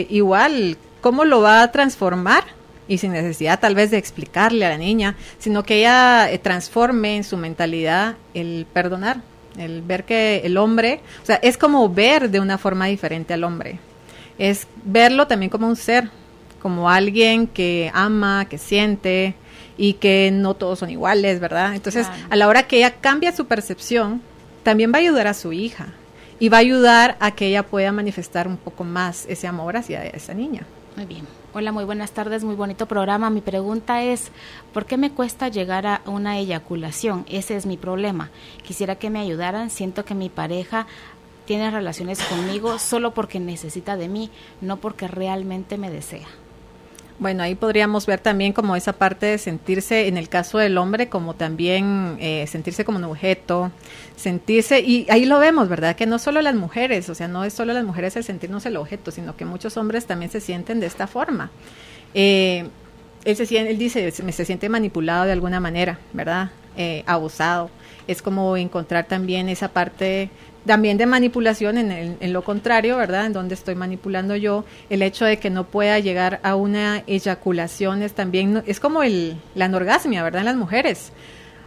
S3: igual, ¿cómo lo va a transformar? Y sin necesidad tal vez de explicarle a la niña, sino que ella transforme en su mentalidad el perdonar, el ver que el hombre, o sea, es como ver de una forma diferente al hombre. es verlo también como un ser, como alguien que ama, que siente y que no todos son iguales, ¿verdad? Entonces, a la hora que ella cambia su percepción, también va a ayudar a su hija y va a ayudar a que ella pueda manifestar un poco más ese amor hacia esa niña.
S2: Muy bien. Hola, muy buenas tardes, muy bonito programa. Mi pregunta es, ¿por qué me cuesta llegar a una eyaculación? Ese es mi problema. Quisiera que me ayudaran. Siento que mi pareja tiene relaciones conmigo solo porque necesita de mí, no porque realmente me desea.
S3: Bueno, ahí podríamos ver también como esa parte de sentirse, en el caso del hombre, como también sentirse como un objeto, sentirse, y ahí lo vemos, ¿verdad? Que no solo las mujeres, o sea, no es solo las mujeres el sentirnos el objeto, sino que muchos hombres también se sienten de esta forma. Él dice, se siente manipulado de alguna manera, ¿verdad? Abusado. Es como encontrar también esa parte también de manipulación en lo contrario, ¿verdad? En donde estoy manipulando yo, el hecho de que no pueda llegar a una eyaculación es también, es como la anorgasmia, ¿verdad? En las mujeres.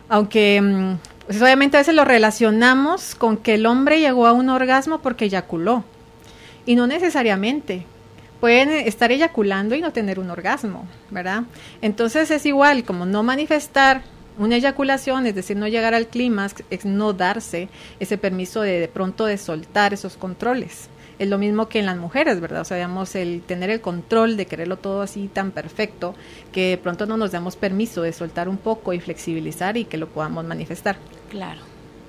S3: Aunque, pues obviamente a veces lo relacionamos con que el hombre llegó a un orgasmo porque eyaculó. Y no necesariamente. Pueden estar eyaculando y no tener un orgasmo, ¿verdad? Entonces es igual, como no manifestar una eyaculación, es decir, no llegar al clímax, es no darse ese permiso de pronto de soltar esos controles. Es lo mismo que en las mujeres, ¿verdad? O sea, digamos, el tener el control de quererlo todo así tan perfecto, que de pronto no nos damos permiso de soltar un poco y flexibilizar y que lo podamos manifestar.
S2: Claro,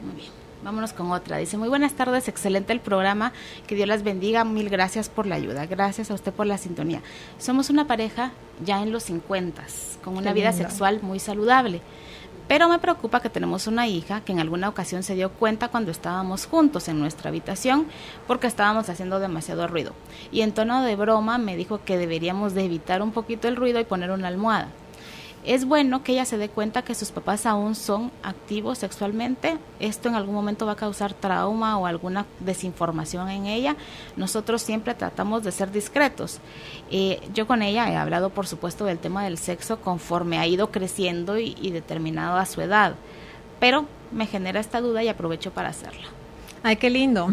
S2: muy bien. Vámonos con otra. Dice, muy buenas tardes, excelente el programa, que Dios las bendiga, mil gracias por la ayuda, gracias a usted por la sintonía. Somos una pareja ya en los 50s, con una vida sexual muy saludable. Pero me preocupa que tenemos una hija que en alguna ocasión se dio cuenta cuando estábamos juntos en nuestra habitación porque estábamos haciendo demasiado ruido. Y en tono de broma me dijo que deberíamos de evitar un poquito el ruido y poner una almohada. Es bueno que ella se dé cuenta que sus papás aún son activos sexualmente. Esto en algún momento va a causar trauma o alguna desinformación en ella. Nosotros siempre tratamos de ser discretos. Yo con ella he hablado, por supuesto, del tema del sexo conforme ha ido creciendo y determinado a su edad. Pero me genera esta duda y aprovecho para hacerla.
S3: Ay, qué lindo.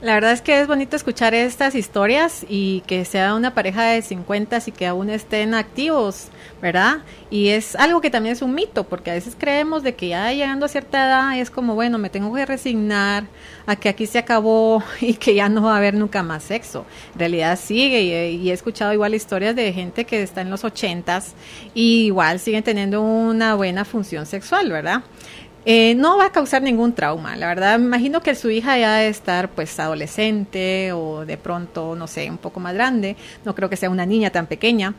S3: La verdad es que es bonito escuchar estas historias y que sea una pareja de 50 y que aún estén activos, ¿verdad? Y es algo que también es un mito, porque a veces creemos de que ya llegando a cierta edad es como, bueno, me tengo que resignar a que aquí se acabó y que ya no va a haber nunca más sexo. En realidad sigue y he escuchado igual historias de gente que está en los 80s y igual siguen teniendo una buena función sexual, ¿verdad? No va a causar ningún trauma, la verdad. Me imagino que su hija ya debe estar pues adolescente o de pronto, no sé, un poco más grande. No creo que sea una niña tan pequeña.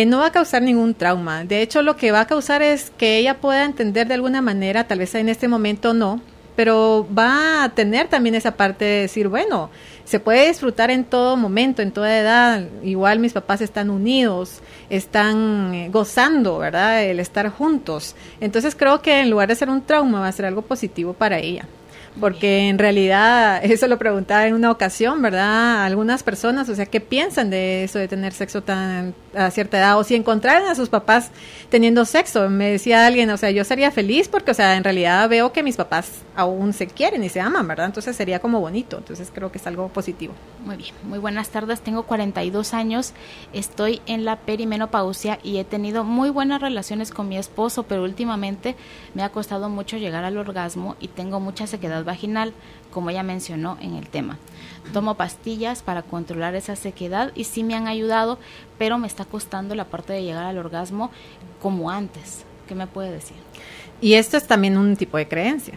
S3: No va a causar ningún trauma. De hecho, lo que va a causar es que ella pueda entender de alguna manera, tal vez en este momento no, pero va a tener también esa parte de decir, bueno, se puede disfrutar en todo momento, en toda edad. Igual mis papás están unidos, están gozando, ¿verdad?, el estar juntos. Entonces creo que en lugar de ser un trauma va a ser algo positivo para ella. Porque en realidad, eso lo preguntaba en una ocasión, ¿verdad?, a algunas personas, o sea, ¿qué piensan de eso de tener sexo a cierta edad? O si encontraran a sus papás teniendo sexo. Me decía alguien, o sea, yo sería feliz porque, o sea, en realidad veo que mis papás aún se quieren y se aman, ¿verdad? Entonces sería como bonito. Entonces creo que es algo positivo.
S2: Muy bien, muy buenas tardes. Tengo 42 años, estoy en la perimenopausia y he tenido muy buenas relaciones con mi esposo, pero últimamente me ha costado mucho llegar al orgasmo y tengo mucha sequedad vaginal, como ella mencionó en el tema. Tomo pastillas para controlar esa sequedad y sí me han ayudado, pero me está costando la parte de llegar al orgasmo como antes. ¿Qué me puede decir?
S3: Y esto es también un tipo de creencia,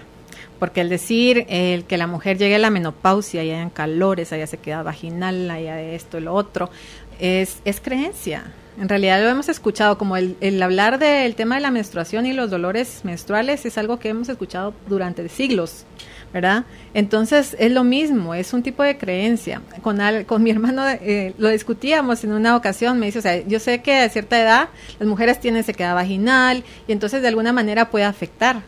S3: porque el decir que la mujer llegue a la menopausia y hayan calores, haya sequedad vaginal, haya esto y lo otro, es creencia. En realidad lo hemos escuchado, como el hablar del tema de la menstruación y los dolores menstruales es algo que hemos escuchado durante siglos, ¿verdad? Entonces es lo mismo, es un tipo de creencia. Con mi hermano lo discutíamos en una ocasión, me dice, o sea, yo sé que a cierta edad las mujeres tienen sequedad vaginal y entonces de alguna manera puede afectar,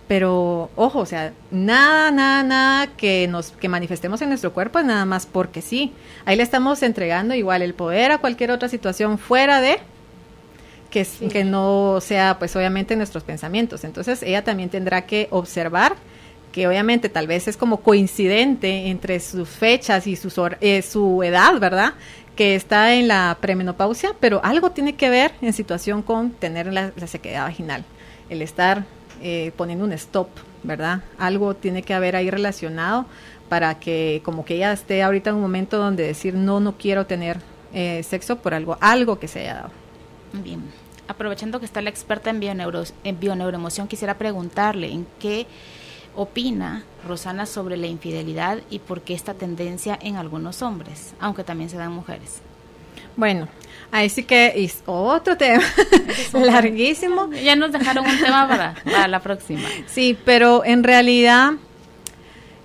S3: pero ojo, o sea, nada que manifestemos en nuestro cuerpo es nada más porque sí. Ahí le estamos entregando igual el poder a cualquier otra situación fuera de que no sea, pues obviamente, nuestros pensamientos. Entonces ella también tendrá que observar que obviamente tal vez es como coincidente entre sus fechas y su edad, ¿verdad? que está en la premenopausia, pero algo tiene que ver en situación con tener la sequedad vaginal, el estar poniendo un stop, ¿verdad? Algo tiene que haber ahí relacionado para que como que ella esté ahorita en un momento donde decir no quiero tener sexo por algo que se haya dado.
S2: Bien, aprovechando que está la experta en bioneuroemoción, quisiera preguntarle en qué opina Rosana sobre la infidelidad y por qué esta tendencia en algunos hombres, aunque también se dan mujeres.
S3: Bueno, ahí sí que es otro tema larguísimo.
S2: Ya nos dejaron un tema para la próxima.
S3: Sí, pero en realidad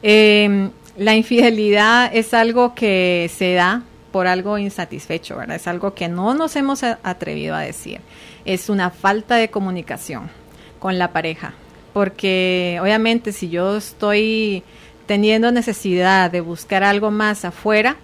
S3: la infidelidad es algo que se da por algo insatisfecho, ¿verdad? Es algo que no nos hemos atrevido a decir. Es una falta de comunicación con la pareja. Porque obviamente si yo estoy teniendo necesidad de buscar algo más afuera,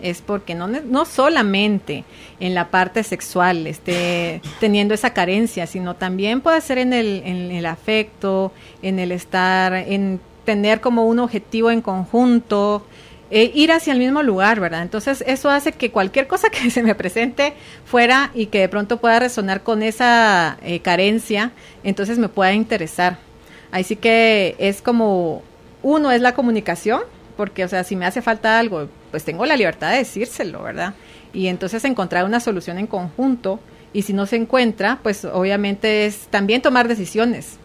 S3: es porque no solamente en la parte sexual esté teniendo esa carencia, sino también puede ser en el afecto, en el estar, en tener como un objetivo en conjunto, ir hacia el mismo lugar, ¿verdad? Entonces eso hace que cualquier cosa que se me presente fuera y que de pronto pueda resonar con esa carencia, entonces me pueda interesar. Así que es como, uno es la comunicación, porque, o sea, si me hace falta algo, pues tengo la libertad de decírselo, ¿verdad? Y entonces encontrar una solución en conjunto, y si no se encuentra, pues obviamente es también tomar decisiones.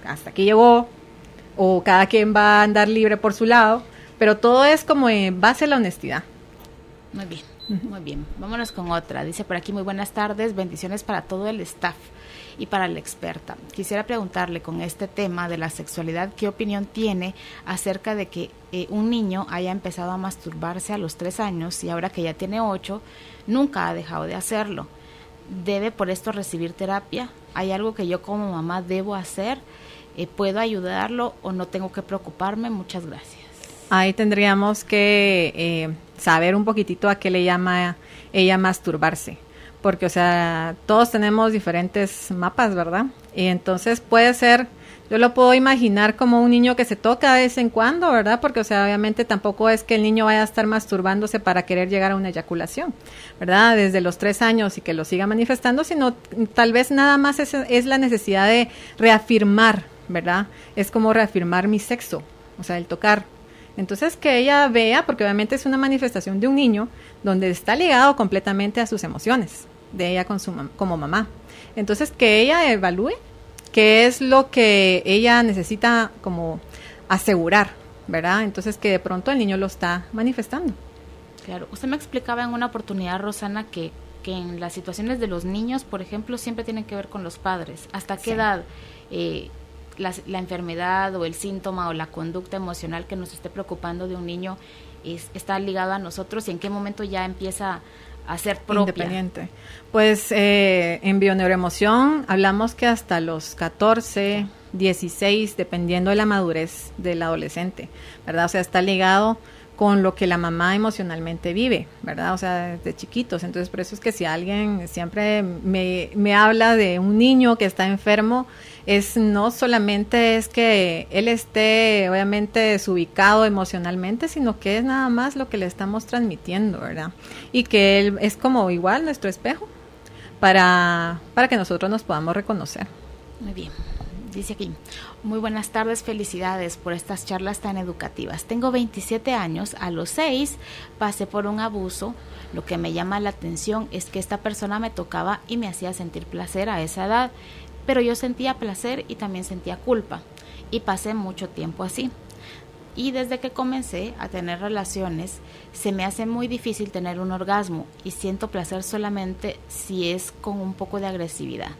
S3: Hasta aquí llegó, o cada quien va a andar libre por su lado, pero todo es como en base a la honestidad.
S2: Muy bien, muy bien. Vámonos con otra. Dice por aquí, muy buenas tardes, bendiciones para todo el staff y para la experta. Quisiera preguntarle con este tema de la sexualidad, ¿qué opinión tiene acerca de que un niño haya empezado a masturbarse a los 3 años y ahora que ya tiene 8, nunca ha dejado de hacerlo? ¿Debe por esto recibir terapia? ¿Hay algo que yo como mamá debo hacer? ¿Puedo ayudarlo o no tengo que preocuparme? Muchas gracias.
S3: Ahí tendríamos que saber un poquitito a qué le llama ella masturbarse. Porque, o sea, todos tenemos diferentes mapas, ¿verdad? Y entonces puede ser, yo lo puedo imaginar como un niño que se toca de vez en cuando, ¿verdad? Porque, o sea, obviamente tampoco es que el niño vaya a estar masturbándose para querer llegar a una eyaculación, ¿verdad? Desde los 3 años y que lo siga manifestando, sino tal vez nada más es la necesidad de reafirmar, ¿verdad? Es como reafirmar mi sexo, o sea, el tocar. Entonces que ella vea, porque obviamente es una manifestación de un niño donde está ligado completamente a sus emociones de ella como mamá. Entonces que ella evalúe qué es lo que ella necesita como asegurar, ¿verdad? Entonces que de pronto el niño lo está manifestando.
S2: Claro, usted me explicaba en una oportunidad, Rosana, que en las situaciones de los niños, por ejemplo, siempre tienen que ver con los padres. ¿Hasta qué edad la enfermedad o el síntoma o la conducta emocional que nos esté preocupando de un niño está ligado a nosotros y en qué momento ya empieza a ser propia?
S3: Independiente. Pues en bioneuroemoción hablamos que hasta los 14, 16, dependiendo de la madurez del adolescente, ¿verdad? O sea, está ligado con lo que la mamá emocionalmente vive, ¿verdad? O sea, desde chiquitos. Entonces, por eso es que si alguien siempre me habla de un niño que está enfermo, no solamente es que él esté obviamente desubicado emocionalmente, sino que es nada más lo que le estamos transmitiendo, ¿verdad? Y que él es como igual nuestro espejo para que nosotros nos podamos reconocer.
S2: Muy bien. Dice aquí, muy buenas tardes, felicidades por estas charlas tan educativas. Tengo 27 años, a los 6 pasé por un abuso. Lo que me llama la atención es que esta persona me tocaba y me hacía sentir placer a esa edad, pero yo sentía placer y también sentía culpa y pasé mucho tiempo así. Y desde que comencé a tener relaciones, se me hace muy difícil tener un orgasmo y siento placer solamente si es con un poco de agresividad.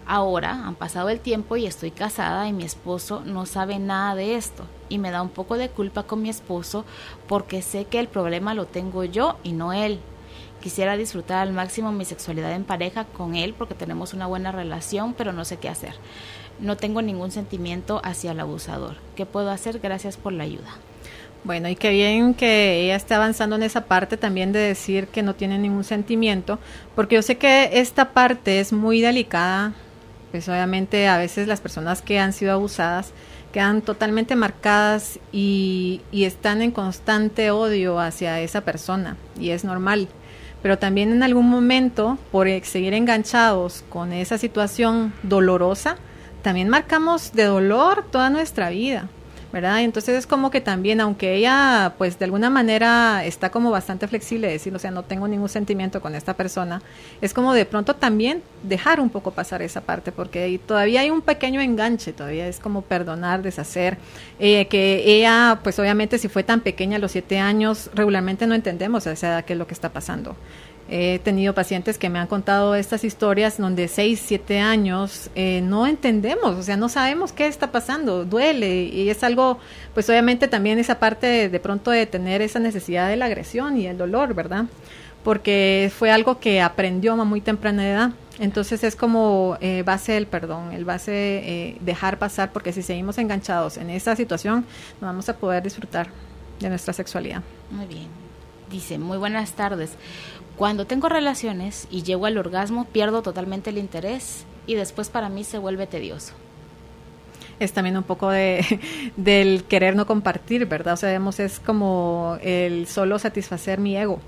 S2: Ahora han pasado el tiempo y estoy casada y mi esposo no sabe nada de esto y me da un poco de culpa con mi esposo porque sé que el problema lo tengo yo y no él. Quisiera disfrutar al máximo mi sexualidad en pareja con él porque tenemos una buena relación, pero no sé qué hacer. No tengo ningún sentimiento hacia el abusador. ¿Qué puedo hacer? Gracias por la ayuda.
S3: Bueno, y qué bien que ella esté avanzando en esa parte también de decir que no tiene ningún sentimiento, porque yo sé que esta parte es muy delicada. Pues obviamente a veces las personas que han sido abusadas quedan totalmente marcadas y están en constante odio hacia esa persona y es normal. pero también en algún momento, por seguir enganchados con esa situación dolorosa, también marcamos de dolor toda nuestra vida, ¿verdad? Entonces es como que también, aunque ella pues de alguna manera está como bastante flexible, decir, o sea, no tengo ningún sentimiento con esta persona, es como de pronto también dejar un poco pasar esa parte, porque todavía hay un pequeño enganche, todavía es como perdonar, deshacer, que ella pues obviamente si fue tan pequeña a los 7 años, regularmente no entendemos a esa edad qué es lo que está pasando. He tenido pacientes que me han contado estas historias donde 6, 7 años no entendemos, o sea, no sabemos qué está pasando, duele y es algo, pues obviamente también esa parte de pronto de tener esa necesidad de la agresión y el dolor, ¿verdad? Porque fue algo que aprendió a muy temprana edad. Entonces es como base del perdón, el base dejar pasar, porque si seguimos enganchados en esa situación no vamos a poder disfrutar de nuestra sexualidad.
S2: Muy bien. Dice, muy buenas tardes. Cuando tengo relaciones y llego al orgasmo, pierdo totalmente el interés y después para mí se vuelve tedioso.
S3: Es también un poco del querer no compartir, ¿verdad? O sea, es como el solo satisfacer mi ego.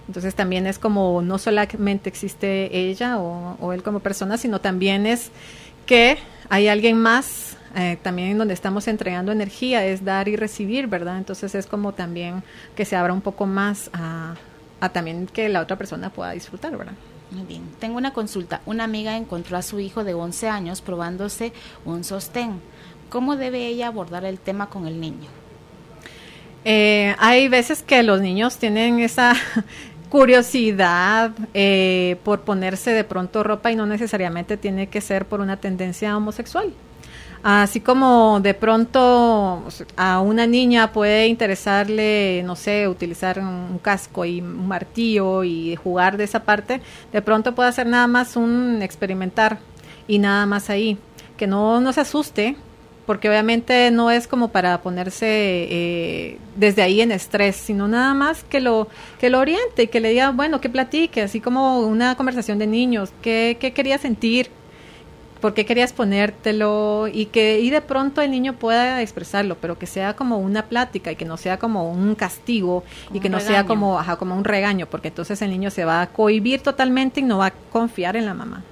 S3: Entonces también es como no solamente existe ella o él como persona, sino también es que hay alguien más, también en donde estamos entregando energía, es dar y recibir, ¿verdad? Entonces es como también que se abra un poco más a también que la otra persona pueda disfrutar, ¿verdad?
S2: Muy bien. Tengo una consulta. Una amiga encontró a su hijo de 11 años probándose un sostén. ¿Cómo debe ella abordar el tema con el niño?
S3: Hay veces que los niños tienen esa curiosidad por ponerse de pronto ropa y no necesariamente tiene que ser por una tendencia homosexual. Así como de pronto a una niña puede interesarle, no sé, utilizar un casco y un martillo y jugar de esa parte, de pronto puede hacer nada más un experimentar y nada más ahí. Que no se asuste, porque obviamente no es como para ponerse desde ahí en estrés, sino nada más que lo oriente y que le diga, bueno, que platique, así como una conversación de niños, qué querías sentir, por qué querías ponértelo y de pronto el niño pueda expresarlo, pero que sea como una plática y que no sea como un castigo y que no sea como un regaño, porque entonces el niño se va a cohibir totalmente y no va a confiar en la mamá.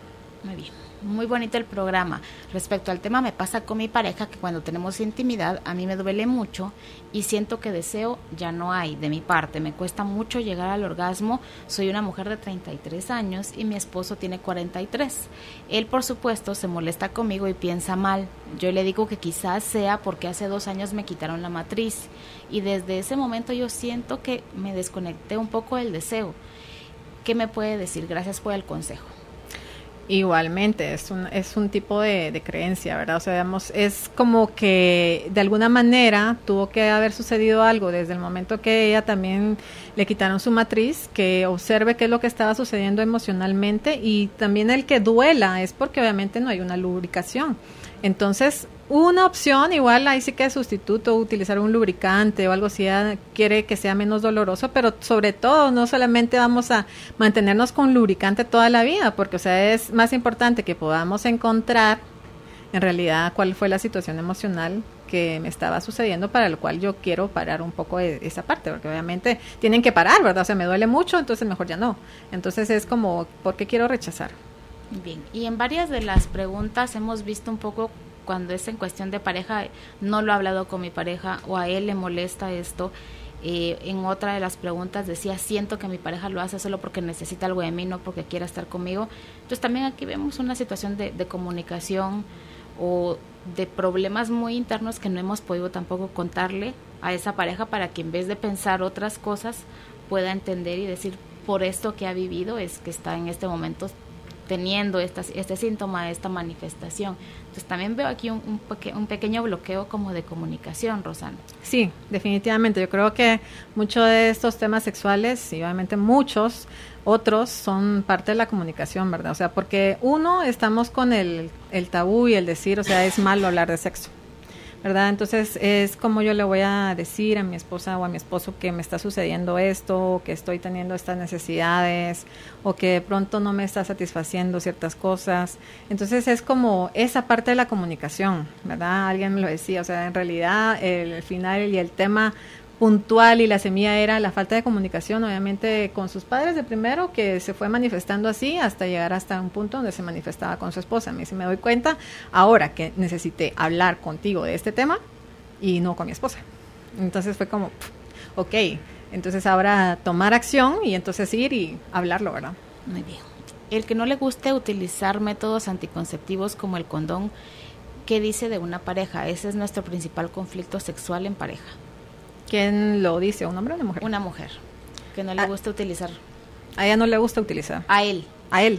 S2: Muy bien. Muy bonito el programa. Respecto al tema, me pasa con mi pareja que cuando tenemos intimidad a mí me duele mucho y siento que deseo ya no hay de mi parte. Me cuesta mucho llegar al orgasmo. Soy una mujer de 33 años y mi esposo tiene 43. Él, por supuesto, se molesta conmigo y piensa mal. Yo le digo que quizás sea porque hace 2 años me quitaron la matriz y desde ese momento yo siento que me desconecté un poco del deseo. ¿Qué me puede decir? Gracias por el consejo.
S3: Igualmente, es un tipo de creencia, ¿verdad? O sea, digamos, es como que de alguna manera tuvo que haber sucedido algo desde el momento que ella también le quitaron su matriz, que observe qué es lo que estaba sucediendo emocionalmente y también el que duela es porque obviamente no hay una lubricación. Entonces, una opción, igual ahí sí que es sustituto, utilizar un lubricante o algo si ella quiere que sea menos doloroso, pero sobre todo no solamente vamos a mantenernos con lubricante toda la vida, porque o sea es más importante que podamos encontrar en realidad cuál fue la situación emocional que me estaba sucediendo para lo cual yo quiero parar un poco de esa parte, porque obviamente tienen que parar, ¿verdad? O sea, me duele mucho, entonces mejor ya no. Entonces es como, ¿por qué quiero rechazar?
S2: Bien, y en varias de las preguntas hemos visto un poco cuando es en cuestión de pareja, no lo he hablado con mi pareja o a él le molesta esto. En otra de las preguntas decía, siento que mi pareja lo hace solo porque necesita algo de mí, no porque quiera estar conmigo. Entonces también aquí vemos una situación de comunicación o de problemas muy internos que no hemos podido tampoco contarle a esa pareja para que en vez de pensar otras cosas pueda entender y decir, por esto que ha vivido es que está en este momento teniendo este síntoma, esta manifestación. Entonces también veo aquí un pequeño bloqueo como de comunicación, Rosana.
S3: Sí, definitivamente. Yo creo que muchos de estos temas sexuales, y obviamente muchos otros, son parte de la comunicación, ¿verdad? O sea, porque estamos con el tabú y el decir, o sea, es malo hablar de sexo, ¿verdad? Entonces es como yo le voy a decir a mi esposa o a mi esposo que me está sucediendo esto, o que estoy teniendo estas necesidades, o que de pronto no me está satisfaciendo ciertas cosas. Entonces es como esa parte de la comunicación, ¿verdad? Alguien me lo decía, o sea, en realidad el final y el tema puntual y la semilla era la falta de comunicación, obviamente con sus padres de primero, que se fue manifestando así hasta llegar hasta un punto donde se manifestaba con su esposa. Me dice, me doy cuenta ahora que necesité hablar contigo de este tema y no con mi esposa. Entonces fue como, ok, entonces ahora tomar acción y entonces ir y hablarlo, ¿verdad?
S2: Muy bien. El que no le guste utilizar métodos anticonceptivos como el condón, ¿qué dice de una pareja? Ese es nuestro principal conflicto sexual en pareja.
S3: ¿Quién lo dice? ¿Un hombre o una mujer?
S2: Una mujer, que no le gusta utilizar.
S3: A ella no le gusta utilizar.
S2: A él.
S3: A él.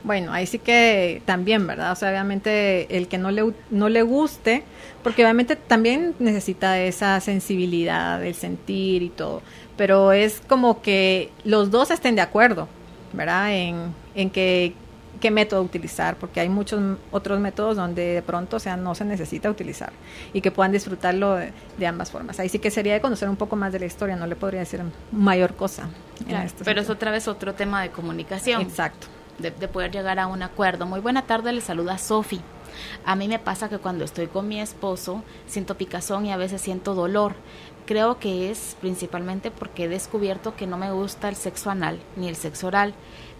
S3: Bueno, ahí sí que también, ¿verdad? O sea, obviamente el que no le guste, porque obviamente también necesita esa sensibilidad del sentir y todo, pero es como que los dos estén de acuerdo, ¿verdad? En qué método utilizar, porque hay muchos otros métodos donde de pronto, o sea, no se necesita utilizar y que puedan disfrutarlo de ambas formas. Ahí sí que sería de conocer un poco más de la historia, no le podría decir mayor cosa.
S2: Claro, pero es otra vez otro tema de comunicación.
S3: Exacto.
S2: De poder llegar a un acuerdo. Muy buena tarde, le saluda Sofi. A mí me pasa que cuando estoy con mi esposo siento picazón y a veces siento dolor. Creo que es principalmente porque he descubierto que no me gusta el sexo anal ni el sexo oral,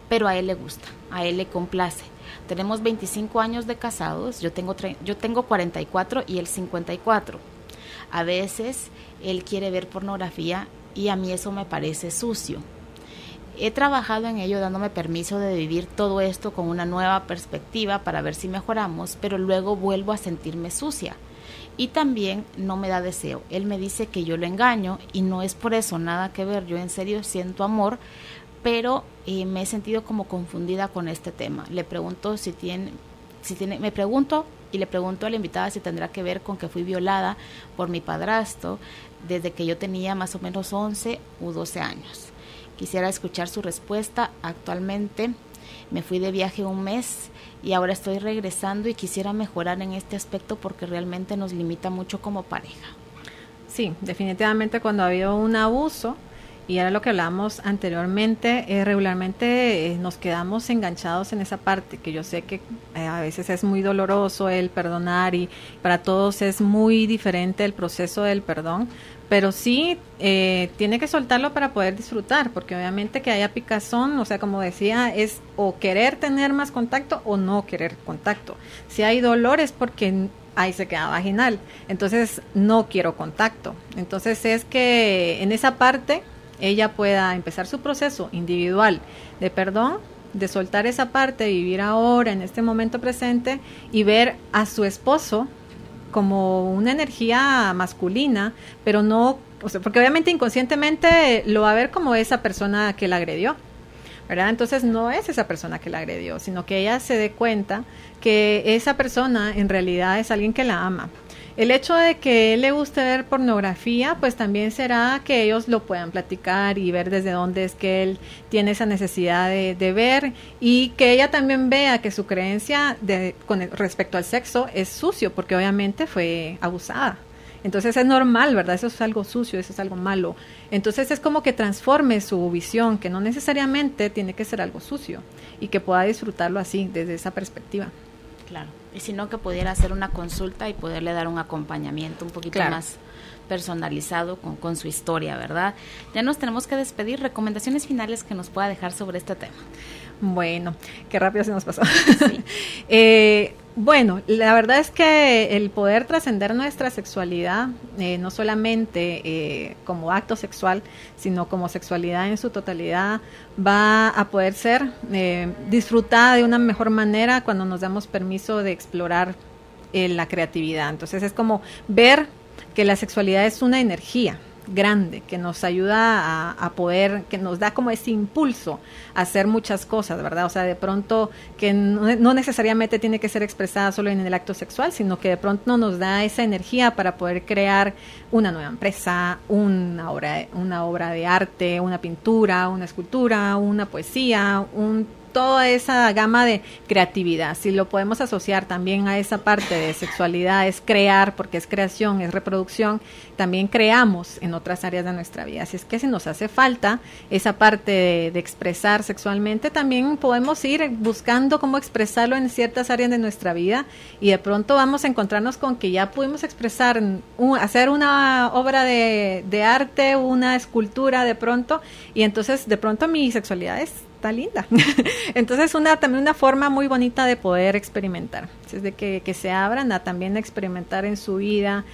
S2: pero a él le gusta, a él le complace. Tenemos 25 años de casados, yo tengo 44 y él 54. A veces él quiere ver pornografía y a mí eso me parece sucio. He trabajado en ello dándome permiso de vivir todo esto con una nueva perspectiva para ver si mejoramos, pero luego vuelvo a sentirme sucia. Y también no me da deseo. Él me dice que yo lo engaño y no es por eso, nada que ver. Yo en serio siento amor, pero me he sentido como confundida con este tema. Le pregunto me pregunto y le pregunto a la invitada si tendrá que ver con que fui violada por mi padrastro desde que yo tenía más o menos 11 u 12 años. Quisiera escuchar su respuesta. Actualmente me fui de viaje un mes y ahora estoy regresando y quisiera mejorar en este aspecto porque realmente nos limita mucho como pareja.
S3: Sí, definitivamente cuando ha habido un abuso, y era lo que hablábamos anteriormente, regularmente nos quedamos enganchados en esa parte, que yo sé que a veces es muy doloroso el perdonar y para todos es muy diferente el proceso del perdón, pero sí tiene que soltarlo para poder disfrutar, porque obviamente que haya picazón, o sea, como decía, es o querer tener más contacto o no querer contacto. Si hay dolor es porque ahí se queda vaginal, entonces no quiero contacto. Entonces es que en esa parte ella pueda empezar su proceso individual de perdón, de soltar esa parte, vivir ahora, en este momento presente, y ver a su esposo como una energía masculina, pero no, o sea, porque obviamente inconscientemente lo va a ver como esa persona que la agredió, ¿verdad? Entonces no es esa persona que la agredió, sino que ella se dé cuenta que esa persona en realidad es alguien que la ama. El hecho de que él le guste ver pornografía, pues también será que ellos lo puedan platicar y ver desde dónde es que él tiene esa necesidad de ver, y que ella también vea que su creencia con respecto al sexo es sucio, porque obviamente fue abusada. Entonces es normal, ¿verdad? Eso es algo sucio, eso es algo malo. Entonces es como que transforme su visión, que no necesariamente tiene que ser algo sucio, y que pueda disfrutarlo así, desde esa perspectiva.
S2: Claro, y si no, que pudiera hacer una consulta y poderle dar un acompañamiento un poquito más personalizado con su historia, ¿verdad? Ya nos tenemos que despedir. Recomendaciones finales que nos pueda dejar sobre este tema.
S3: Bueno, qué rápido se nos pasó.
S2: Sí.
S3: Bueno, la verdad es que el poder trascender nuestra sexualidad, no solamente como acto sexual, sino como sexualidad en su totalidad, va a poder ser disfrutada de una mejor manera cuando nos damos permiso de explorar la creatividad. Entonces es como ver que la sexualidad es una energía grande que nos ayuda a poder, que nos da como ese impulso a hacer muchas cosas, ¿verdad? O sea, de pronto que no necesariamente tiene que ser expresada solo en el acto sexual, sino que de pronto nos da esa energía para poder crear una nueva empresa, una obra de arte, una pintura, una escultura, una poesía, toda esa gama de creatividad. Si lo podemos asociar también a esa parte de sexualidad, es crear, porque es creación, es reproducción, también creamos en otras áreas de nuestra vida. Así es que si nos hace falta esa parte de expresar sexualmente, también podemos ir buscando cómo expresarlo en ciertas áreas de nuestra vida, y de pronto vamos a encontrarnos con que ya pudimos expresar, hacer una obra de arte, una escultura de pronto, y entonces de pronto mi sexualidad está linda. Entonces también una forma muy bonita de poder experimentar. Es de que se abran a también experimentar en su vida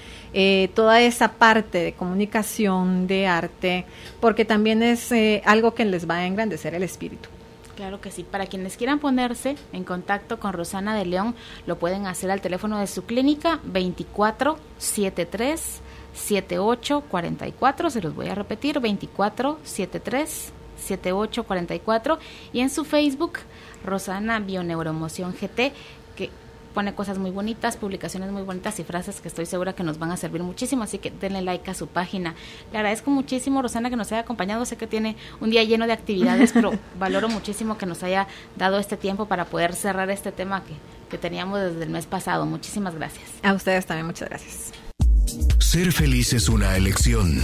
S3: toda esa parte de comunicación, de arte, porque también es algo que les va a engrandecer el espíritu.
S2: Claro que sí. Para quienes quieran ponerse en contacto con Rosana de León, lo pueden hacer al teléfono de su clínica 2473-7844. Se los voy a repetir, 2473-7844. Y en su Facebook, Rosana Bioneuroemoción GT, que pone cosas muy bonitas, publicaciones muy bonitas y frases que estoy segura que nos van a servir muchísimo, así que denle like a su página. Le agradezco muchísimo, Rosana, que nos haya acompañado. Sé que tiene un día lleno de actividades, pero valoro muchísimo que nos haya dado este tiempo para poder cerrar este tema que teníamos desde el mes pasado. Muchísimas gracias.
S3: A ustedes también, muchas gracias.
S1: Ser feliz es una elección.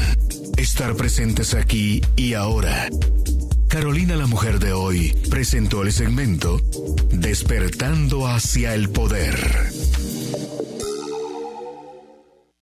S1: Estar presentes aquí y ahora. Carolina, la mujer de hoy, presentó el segmento Despertando hacia el poder.